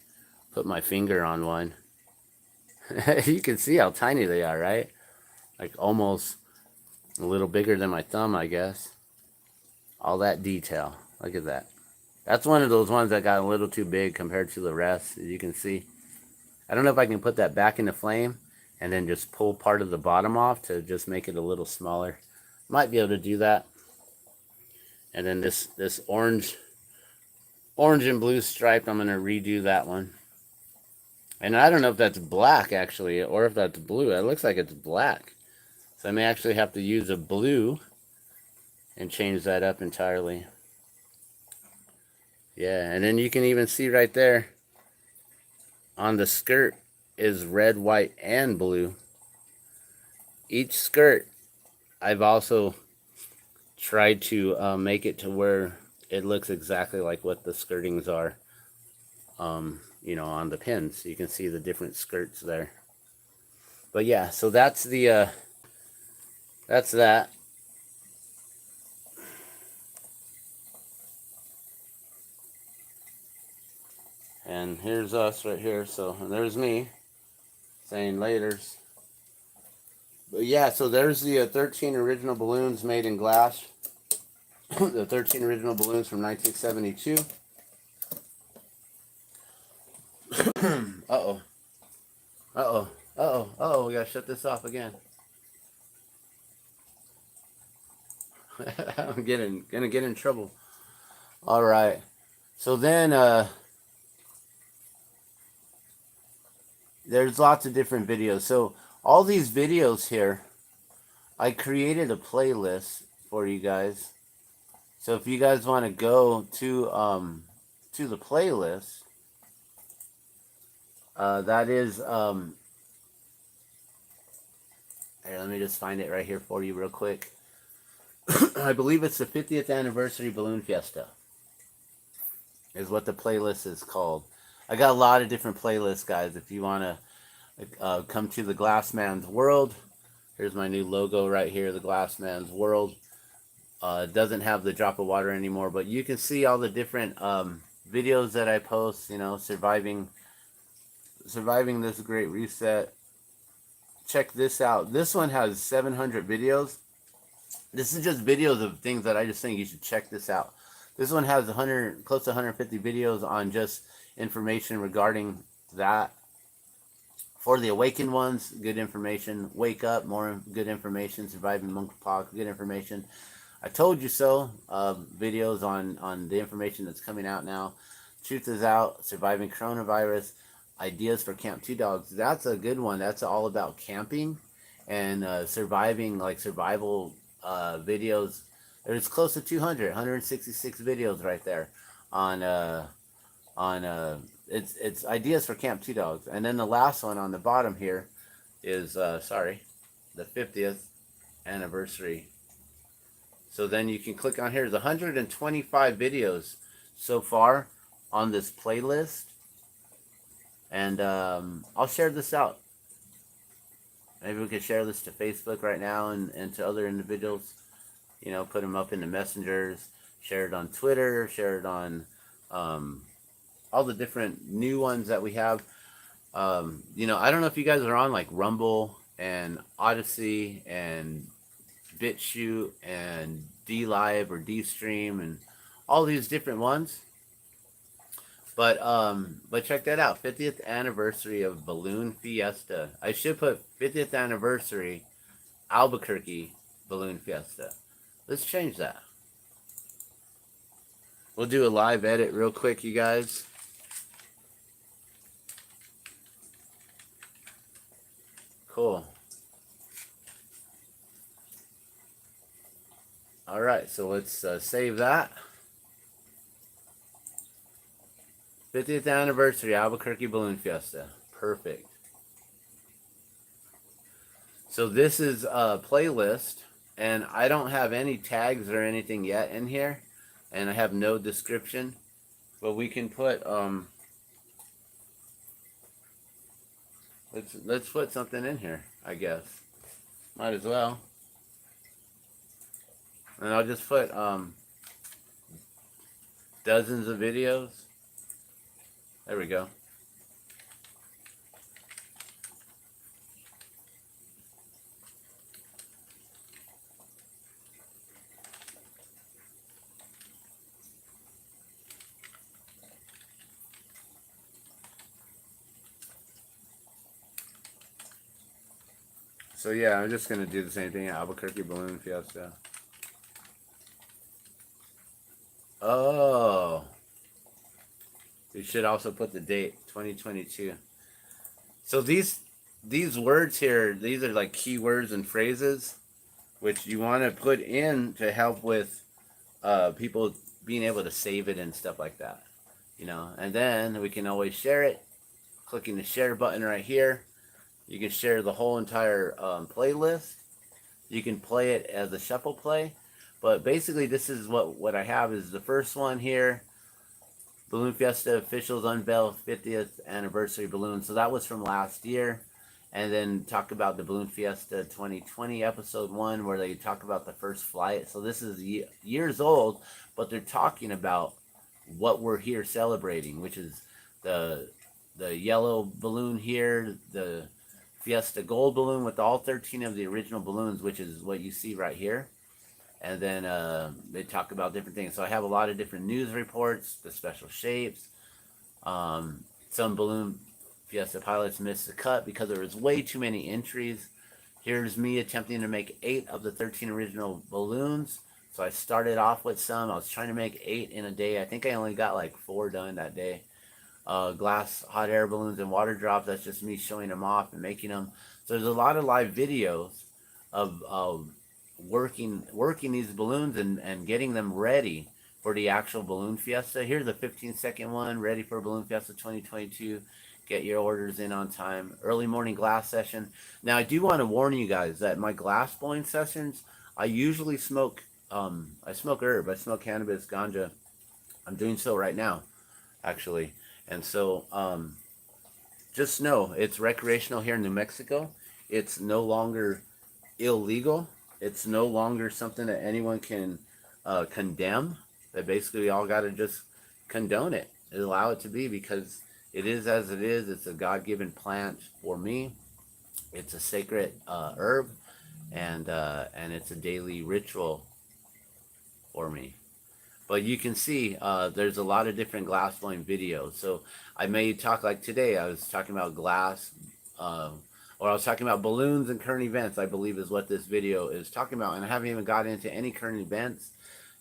[SPEAKER 1] put my finger on one. You can see how tiny they are, right? Like almost a little bigger than my thumb, I guess. All that detail. Look at that. That's one of those ones that got a little too big compared to the rest, as you can see. I don't know if I can put that back in the flame and then just pull part of the bottom off to just make it a little smaller. Might be able to do that. And then this orange and blue stripe, I'm going to redo that one. And I don't know if that's black, actually, or if that's blue. It looks like it's black. So I may actually have to use a blue and change that up entirely. Yeah, and then you can even see right there on the skirt is red, white, and blue. Each skirt, I've also tried to make it to where it looks exactly like what the skirtings are, you know, on the pins. You can see the different skirts there. But yeah, so that's the, that's that. And here's us right here. So and there's me saying laters. But yeah, so there's the 13 original balloons made in glass. The 13 original balloons from 1972. Uh-oh. Uh-oh. Uh-oh. Uh-oh, we gotta shut this off again. I'm gonna get in trouble. All right. So then there's lots of different videos. So all these videos here, I created a playlist for you guys. So if you guys want to go to the playlist, that is here, let me just find it right here for you real quick. I believe it's the 50th anniversary Balloon Fiesta is what the playlist is called. I got a lot of different playlists, guys. If you want to come to the Glassman's World, here's my new logo right here, the Glassman's World. It doesn't have the drop of water anymore, but you can see all the different videos that I post, you know, surviving this great reset. Check this out. This one has 700 videos. This is just videos of things that I just think you should check this out. This one has close to 150 videos on just information regarding that. For the awakened ones, good information. Wake up, more good information. Surviving monkeypox, good information. I told you so. Videos on the information that's coming out now. Truth is out. Surviving coronavirus. Ideas for Camp Two Dogs. That's a good one. That's all about camping and surviving, like survival videos. There's close to 200, 166 videos right there on it's ideas for Camp Two Dogs. And then the last one on the bottom here is the 50th anniversary. So then you can click on here. There's 125 videos so far on this playlist, and I'll share this out. Maybe we could share this to Facebook right now and to other individuals. You know, put them up in the messengers, share it on Twitter, share it on all the different new ones that we have. You know, I don't know if you guys are on like Rumble and Odyssey and BitChute and DLive or DStream and all these different ones. But check that out. 50th anniversary of Balloon Fiesta. I should put 50th anniversary Albuquerque Balloon Fiesta. Let's change that. We'll do a live edit real quick, you guys. Cool. All right, so let's save that. 50th anniversary Albuquerque Balloon Fiesta. Perfect. So this is a playlist, and I don't have any tags or anything yet in here, and I have no description, but we can put let's put something in here, I guess. Might as well. And I'll just put dozens of videos. There we go. So yeah, I'm just going to do the same thing at Albuquerque Balloon Fiesta. Oh. We should also put the date, 2022. So these words here, these are like keywords and phrases, which you want to put in to help with people being able to save it and stuff like that. You know, and then we can always share it. Clicking the share button right here. You can share the whole entire playlist. You can play it as a shuffle play. But basically, this is what I have is the first one here. Balloon Fiesta officials unveil 50th anniversary balloon. So that was from last year. And then talk about the Balloon Fiesta 2020 episode 1 where they talk about the first flight. So this is years old, but they're talking about what we're here celebrating, which is the yellow balloon here, the Fiesta Gold balloon with all 13 of the original balloons, which is what you see right here. And then they talk about different things. So I have a lot of different news reports, the special shapes. Some Balloon Fiesta pilots missed the cut because there was way too many entries. Here's me attempting to make 8 of the 13 original balloons. So I started off with some. I was trying to make 8 in a day. I think I only got like 4 done that day. Glass hot air balloons and water drops. That's just me showing them off and making them. So there's a lot of live videos of working these balloons and getting them ready for the actual Balloon Fiesta. Here's a 15-second one, ready for Balloon Fiesta 2022. Get your orders in on time. Early morning glass session. Now I do want to warn you guys that my glass blowing sessions, I usually smoke. I smoke herb. I smoke cannabis, ganja. I'm doing so right now, actually. And so, just know it's recreational here in New Mexico. It's no longer illegal. It's no longer something that anyone can condemn. That basically we all got to just condone it and allow it to be, because it is as it is. It's a God-given plant for me. It's a sacred herb, and it's a daily ritual for me. But you can see there's a lot of different glass blowing videos. So I may talk like today. I was talking about glass. or I was talking about balloons and current events, I believe is what this video is talking about. And I haven't even got into any current events.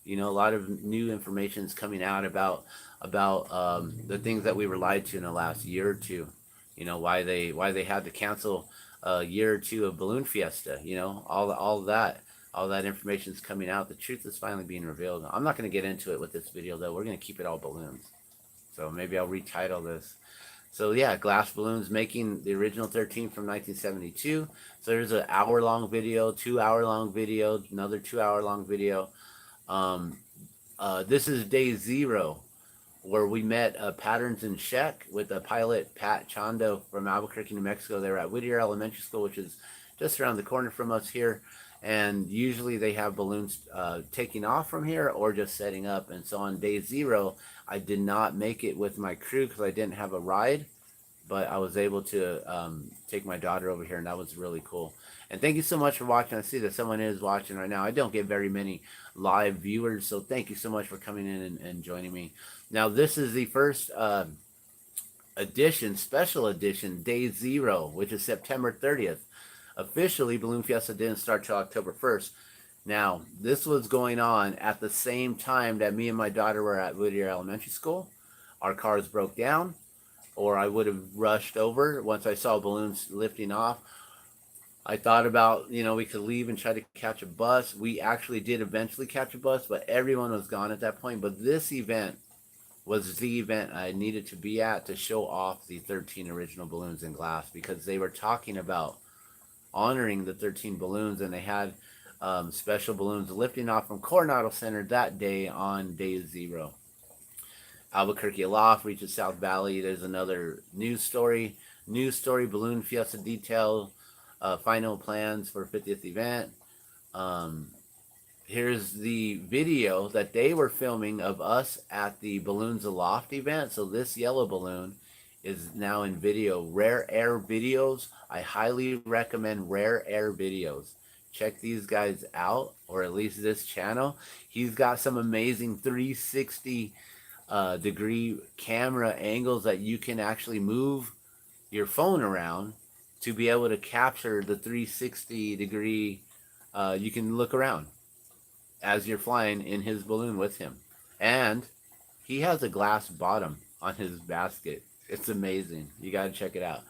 [SPEAKER 1] You know, a lot of new information is coming out about the things that we were lied to in the last year or two. You know, why they had to cancel a year or two of Balloon Fiesta. You know, all that information is coming out. The truth is finally being revealed. I'm not going to get into it with this video though. We're going to keep it all balloons. So maybe I'll retitle this. So yeah, glass balloons making the original 13 from 1972. So there's an hour-long video, 2-hour-long video, another 2-hour-long video. This is day 0, where we met Patterns in Check with the pilot Pat Chando from Albuquerque, New Mexico. They were at Whittier Elementary School, which is just around the corner from us here. And usually they have balloons taking off from here or just setting up. And so on day 0, I did not make it with my crew because I didn't have a ride. But I was able to take my daughter over here, and that was really cool. And thank you so much for watching. I see that someone is watching right now. I don't get very many live viewers, so thank you so much for coming in and joining me. Now, this is the first edition, special edition, day 0, which is September 30th. Officially, Balloon Fiesta didn't start till October 1st. Now, this was going on at the same time that me and my daughter were at Whittier Elementary School. Our cars broke down, or I would have rushed over once I saw balloons lifting off. I thought about, you know, we could leave and try to catch a bus. We actually did eventually catch a bus, but everyone was gone at that point. But this event was the event I needed to be at to show off the 13 original balloons in glass, because they were talking about honoring the 13 balloons, and they had special balloons lifting off from Coronado Center that day on day 0. Albuquerque Aloft reaches South Valley. There's another news story. Balloon Fiesta detail, final plans for 50th event. Here's the video that they were filming of us at the Balloons Aloft event. So this yellow balloon is now in video. Rare Air Videos. I highly recommend Rare Air Videos. Check these guys out, or at least this channel. He's got some amazing 360 degree camera angles that you can actually move your phone around to be able to capture the 360 degree. You can look around as you're flying in his balloon with him, and he has a glass bottom on his basket. It's amazing. You got to check it out.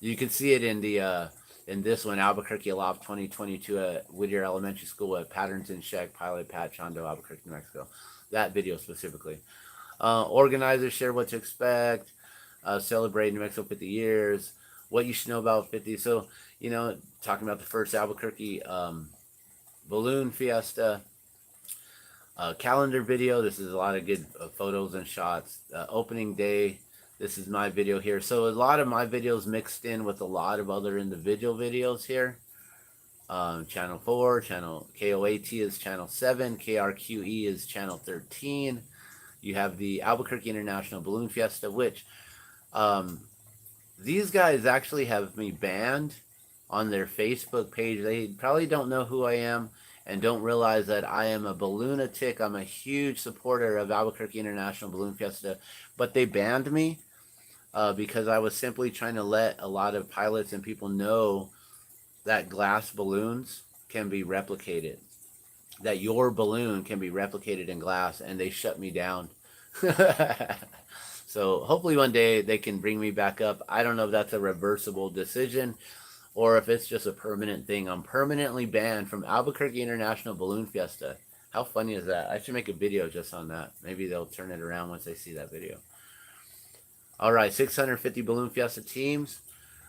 [SPEAKER 1] You can see it in the in this one, Albuquerque Aloft 2022 at Whittier Elementary School at Patterns in Check, pilot Pat Chando, Albuquerque, New Mexico. That video specifically. Organizers share what to expect, celebrate New Mexico 50 years, what you should know about 50. So, you know, talking about the first Albuquerque Balloon Fiesta calendar video. This is a lot of good photos and shots. Opening day. This is my video here. So a lot of my videos mixed in with a lot of other individual videos here. Channel 4, channel KOAT is channel 7, KRQE is channel 13. You have the Albuquerque International Balloon Fiesta, which these guys actually have me banned on their Facebook page. They probably don't know who I am and don't realize that I am a balloonatic. I'm a huge supporter of Albuquerque International Balloon Fiesta, but they banned me because I was simply trying to let a lot of pilots and people know that glass balloons can be replicated, that your balloon can be replicated in glass, and they shut me down. So hopefully one day they can bring me back up. I don't know if that's a reversible decision or if it's just a permanent thing. I'm permanently banned from Albuquerque International Balloon Fiesta. How funny is that? I should make a video just on that. Maybe they'll turn it around once they see that video. All right, 650 Balloon Fiesta teams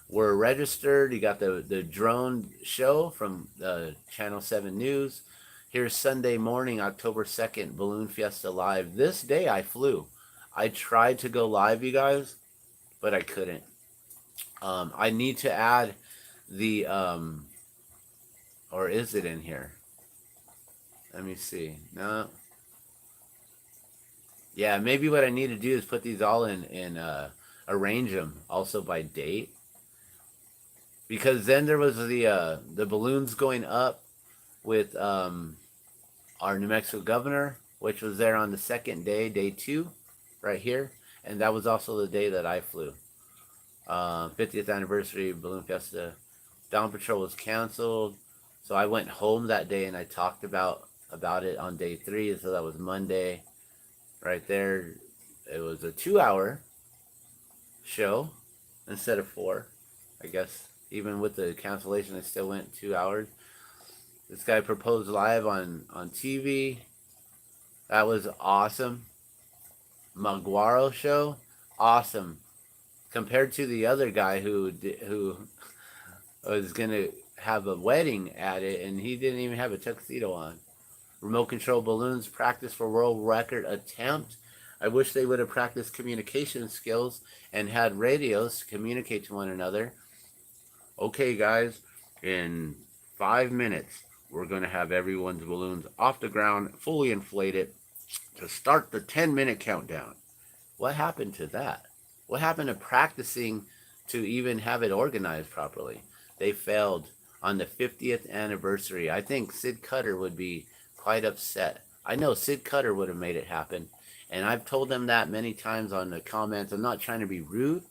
[SPEAKER 1] were registered. You got the drone show from Channel 7 News. Here's Sunday morning, October 2nd, Balloon Fiesta Live. This day I flew. I tried to go live, you guys, but I couldn't. I need to add the, or is it in here? Let me see. No. Yeah, maybe what I need to do is put these all in arrange them also by date. Because then there was the balloons going up with our New Mexico governor, which was there on the second day, day 2, right here. And that was also the day that I flew. 50th anniversary Balloon Fiesta Dawn Patrol was canceled. So I went home that day and I talked about it on day 3. So that was Monday. Right there. It was a 2-hour show instead of 4. I guess even with the cancellation, I still went 2 hours. This guy proposed live on TV. That was awesome. Maguaro show, awesome. Compared to the other guy who was gonna have a wedding at it, and he didn't even have a tuxedo on. Remote control balloons practice for world record attempt. I wish they would have practiced communication skills and had radios to communicate to one another. Okay, guys, in 5 minutes, we're going to have everyone's balloons off the ground, fully inflated, to start the 10-minute countdown. What happened to that? What happened to practicing to even have it organized properly? They failed on the 50th anniversary. I think Sid Cutter would be quite upset. I know Sid Cutter would have made it happen. And I've told them that many times on the comments. I'm not trying to be rude.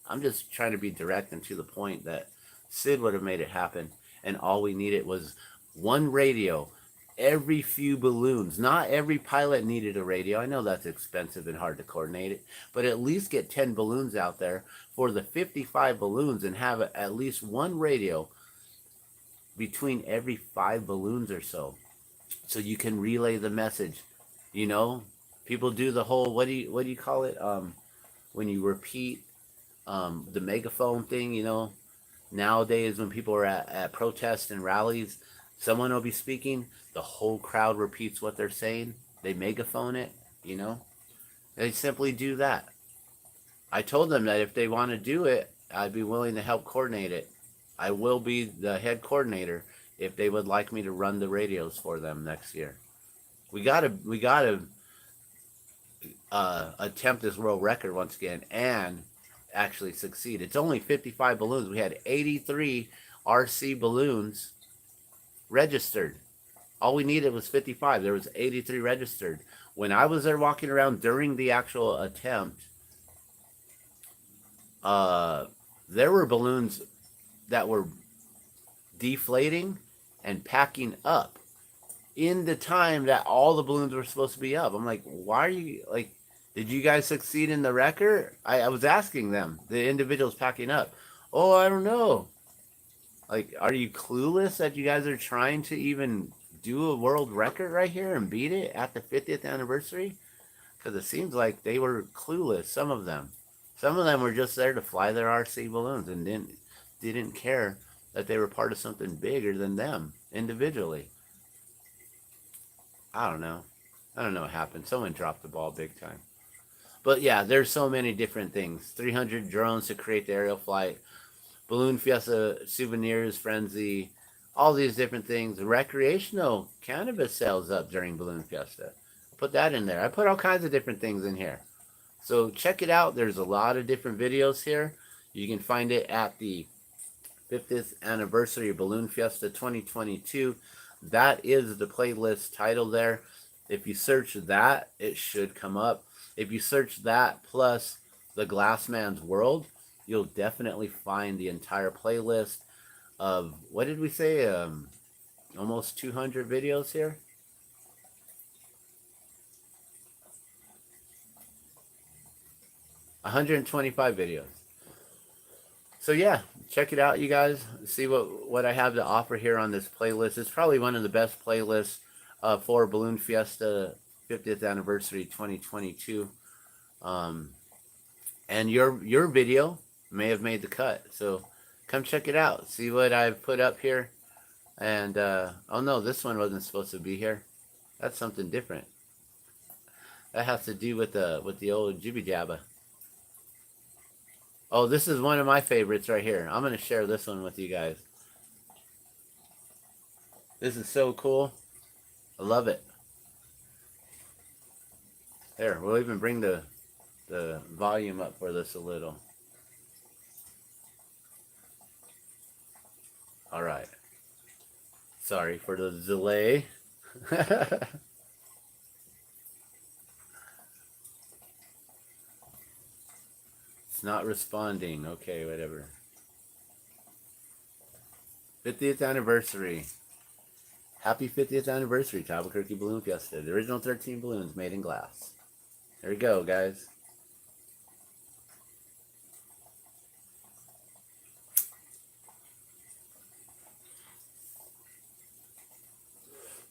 [SPEAKER 1] I'm just trying to be direct and to the point that Sid would have made it happen. And all we needed was one radio every few balloons. Not every pilot needed a radio. I know that's expensive and hard to coordinate it, but at least get 10 balloons out there for the 55 balloons and have at least one radio between every 5 balloons or so you can relay the message. You know, people do the whole, what do you call it, when you repeat the megaphone thing. You know, nowadays when people are at protests and rallies, someone will be speaking, the whole crowd repeats what they're saying. They megaphone it, you know. They simply do that. I told them that if they want to do it, I'd be willing to help coordinate it. I will be the head coordinator if they would like me to run the radios for them next year. We gotta attempt this world record once again and actually succeed. It's only 55 balloons. We had 83 RC balloons registered. All we needed was 55. There was 83 registered. When I was there walking around during the actual attempt, there were balloons that were deflating and packing up in the time that all the balloons were supposed to be up. I'm like, why are you, like, did you guys succeed in the record? I was asking them, the individuals packing up. Oh, I don't know. Like, are you clueless that you guys are trying to even do a world record right here and beat it at the 50th anniversary? Because it seems like they were clueless, some of them. Some of them were just there to fly their RC balloons and didn't care that they were part of something bigger than them individually. I don't know. I don't know what happened. Someone dropped the ball big time. But yeah, there's so many different things. 300 drones to create the aerial flight. Balloon Fiesta souvenirs frenzy. All these different things. Recreational cannabis sales up during Balloon Fiesta. Put that in there. I put all kinds of different things in here. So check it out. There's a lot of different videos here. You can find it at the 50th anniversary of Balloon Fiesta 2022. That is the playlist title there. If you search that, it should come up. If you search that plus the Glassman's World, you'll definitely find the entire playlist of, what did we say, almost 200 videos here. $125 videos. So yeah, check it out, you guys. See what I have to offer here on this playlist. It's probably one of the best playlists for Balloon Fiesta 50th anniversary 2022. And your video may have made the cut. So come check it out. See what I've put up here. And oh no, this one wasn't supposed to be here. That's something different. That has to do with the old jibby jabba. Oh, this is one of my favorites right here. I'm going to share this one with you guys. This is so cool. I love it. There, we'll even bring the volume up for this a little. All right. Sorry for the delay. It's not responding. Okay, whatever. 50th anniversary. Happy 50th anniversary to Albuquerque Balloon Fiesta. The original 13 balloons made in glass. There we go, guys.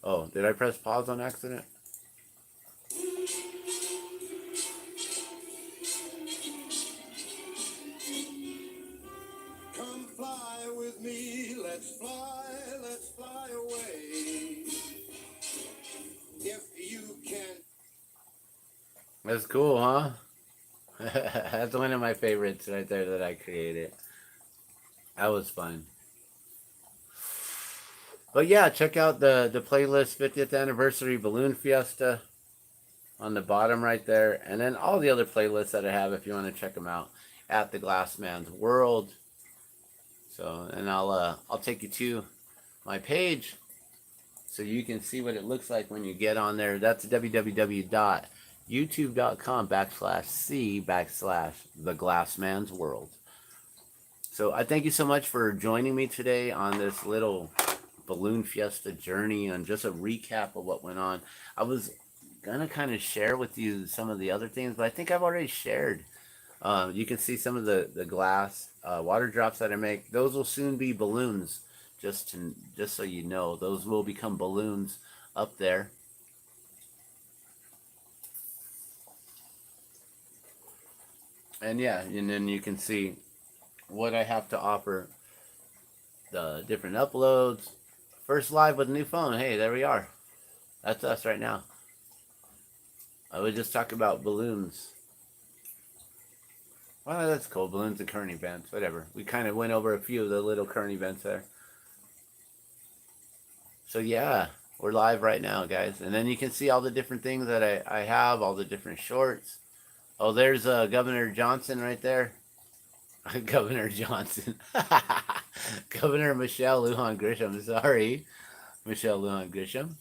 [SPEAKER 1] Oh, did I press pause on accident?
[SPEAKER 2] Come fly with me, let's fly away. If you can.
[SPEAKER 1] That's cool, huh? That's one of my favorites right there that I created. That was fun. But yeah, check out the playlist 50th anniversary Balloon Fiesta on the bottom right there, and then all the other playlists that I have if you want to check them out at the Glassman's World. So, and I'll take you to my page so you can see what it looks like when you get on there. That's www.youtube.com/C/The Glassman's So I thank you so much for joining me today on this little Balloon Fiesta journey and just a recap of what went on. I was gonna kind of share with you some of the other things, but I think I've already shared. You can see some of the glass water drops that I make. Those will soon be balloons. Just so you know, those will become balloons up there. And yeah, and then you can see what I have to offer. The different uploads. First live with a new phone. Hey, there we are. That's us right now. I would just talk about balloons. Well, that's cool. Balloons and current events, whatever. We kind of went over a few of the little current events there. So yeah, we're live right now, guys. And then you can see all the different things that I have, all the different shorts. Oh, there's Governor Johnson right there. Governor Johnson. Governor Michelle Lujan Grisham. Sorry, Michelle Lujan Grisham.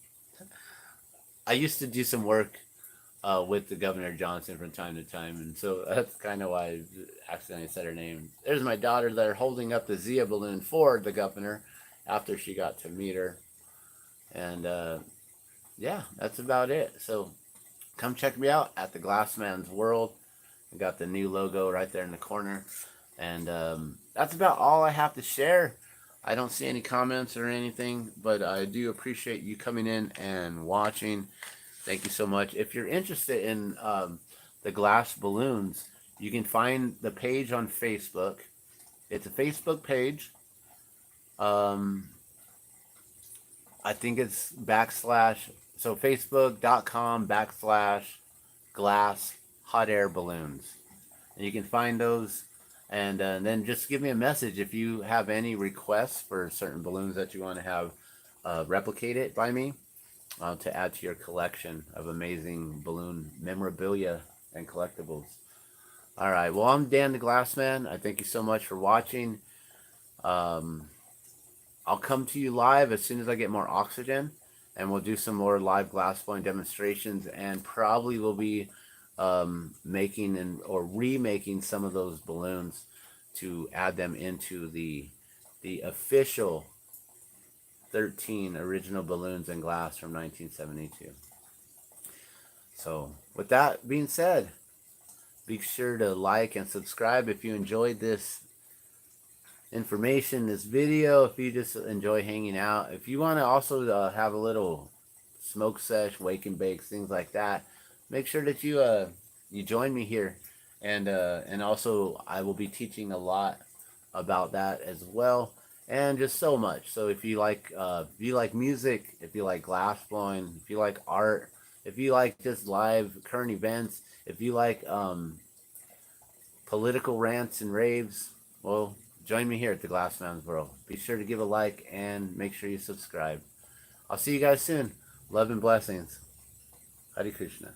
[SPEAKER 1] I used to do some work with the Governor Johnson from time to time, and so that's kind of why I accidentally said her name. There's my daughter there holding up the Zia balloon for the governor after she got to meet her. And yeah, that's about it. So come check me out at the Glassman's World. I got the new logo right there in the corner. And that's about all I have to share. I don't see any comments or anything, but I do appreciate you coming in and watching. Thank you so much. If you're interested in the glass balloons, you can find the page on Facebook. It's a Facebook page. I think it's so facebook.com/glass hot air balloons. And you can find those. And then just give me a message if you have any requests for certain balloons that you want to have replicated by me to add to your collection of amazing balloon memorabilia and collectibles. All right. Well, I'm Dan the Glassman. I thank you so much for watching. I'll come to you live as soon as I get more oxygen, and we'll do some more live glass blowing demonstrations, and probably will be making or remaking some of those balloons to add them into the official 13 original balloons in glass from 1972. So with that being said, be sure to like and subscribe if you enjoyed this information, this video, if you just enjoy hanging out. If you want to also have a little smoke sesh, wake and bake, things like that, make sure that you join me here, and also I will be teaching a lot about that as well, and just so much. So if you like music, if you like glass blowing, if you like art, if you like just live current events, if you like political rants and raves, well, join me here at the Glassman's World. Be sure to give a like and make sure you subscribe. I'll see you guys soon. Love and blessings. Hare Krishna.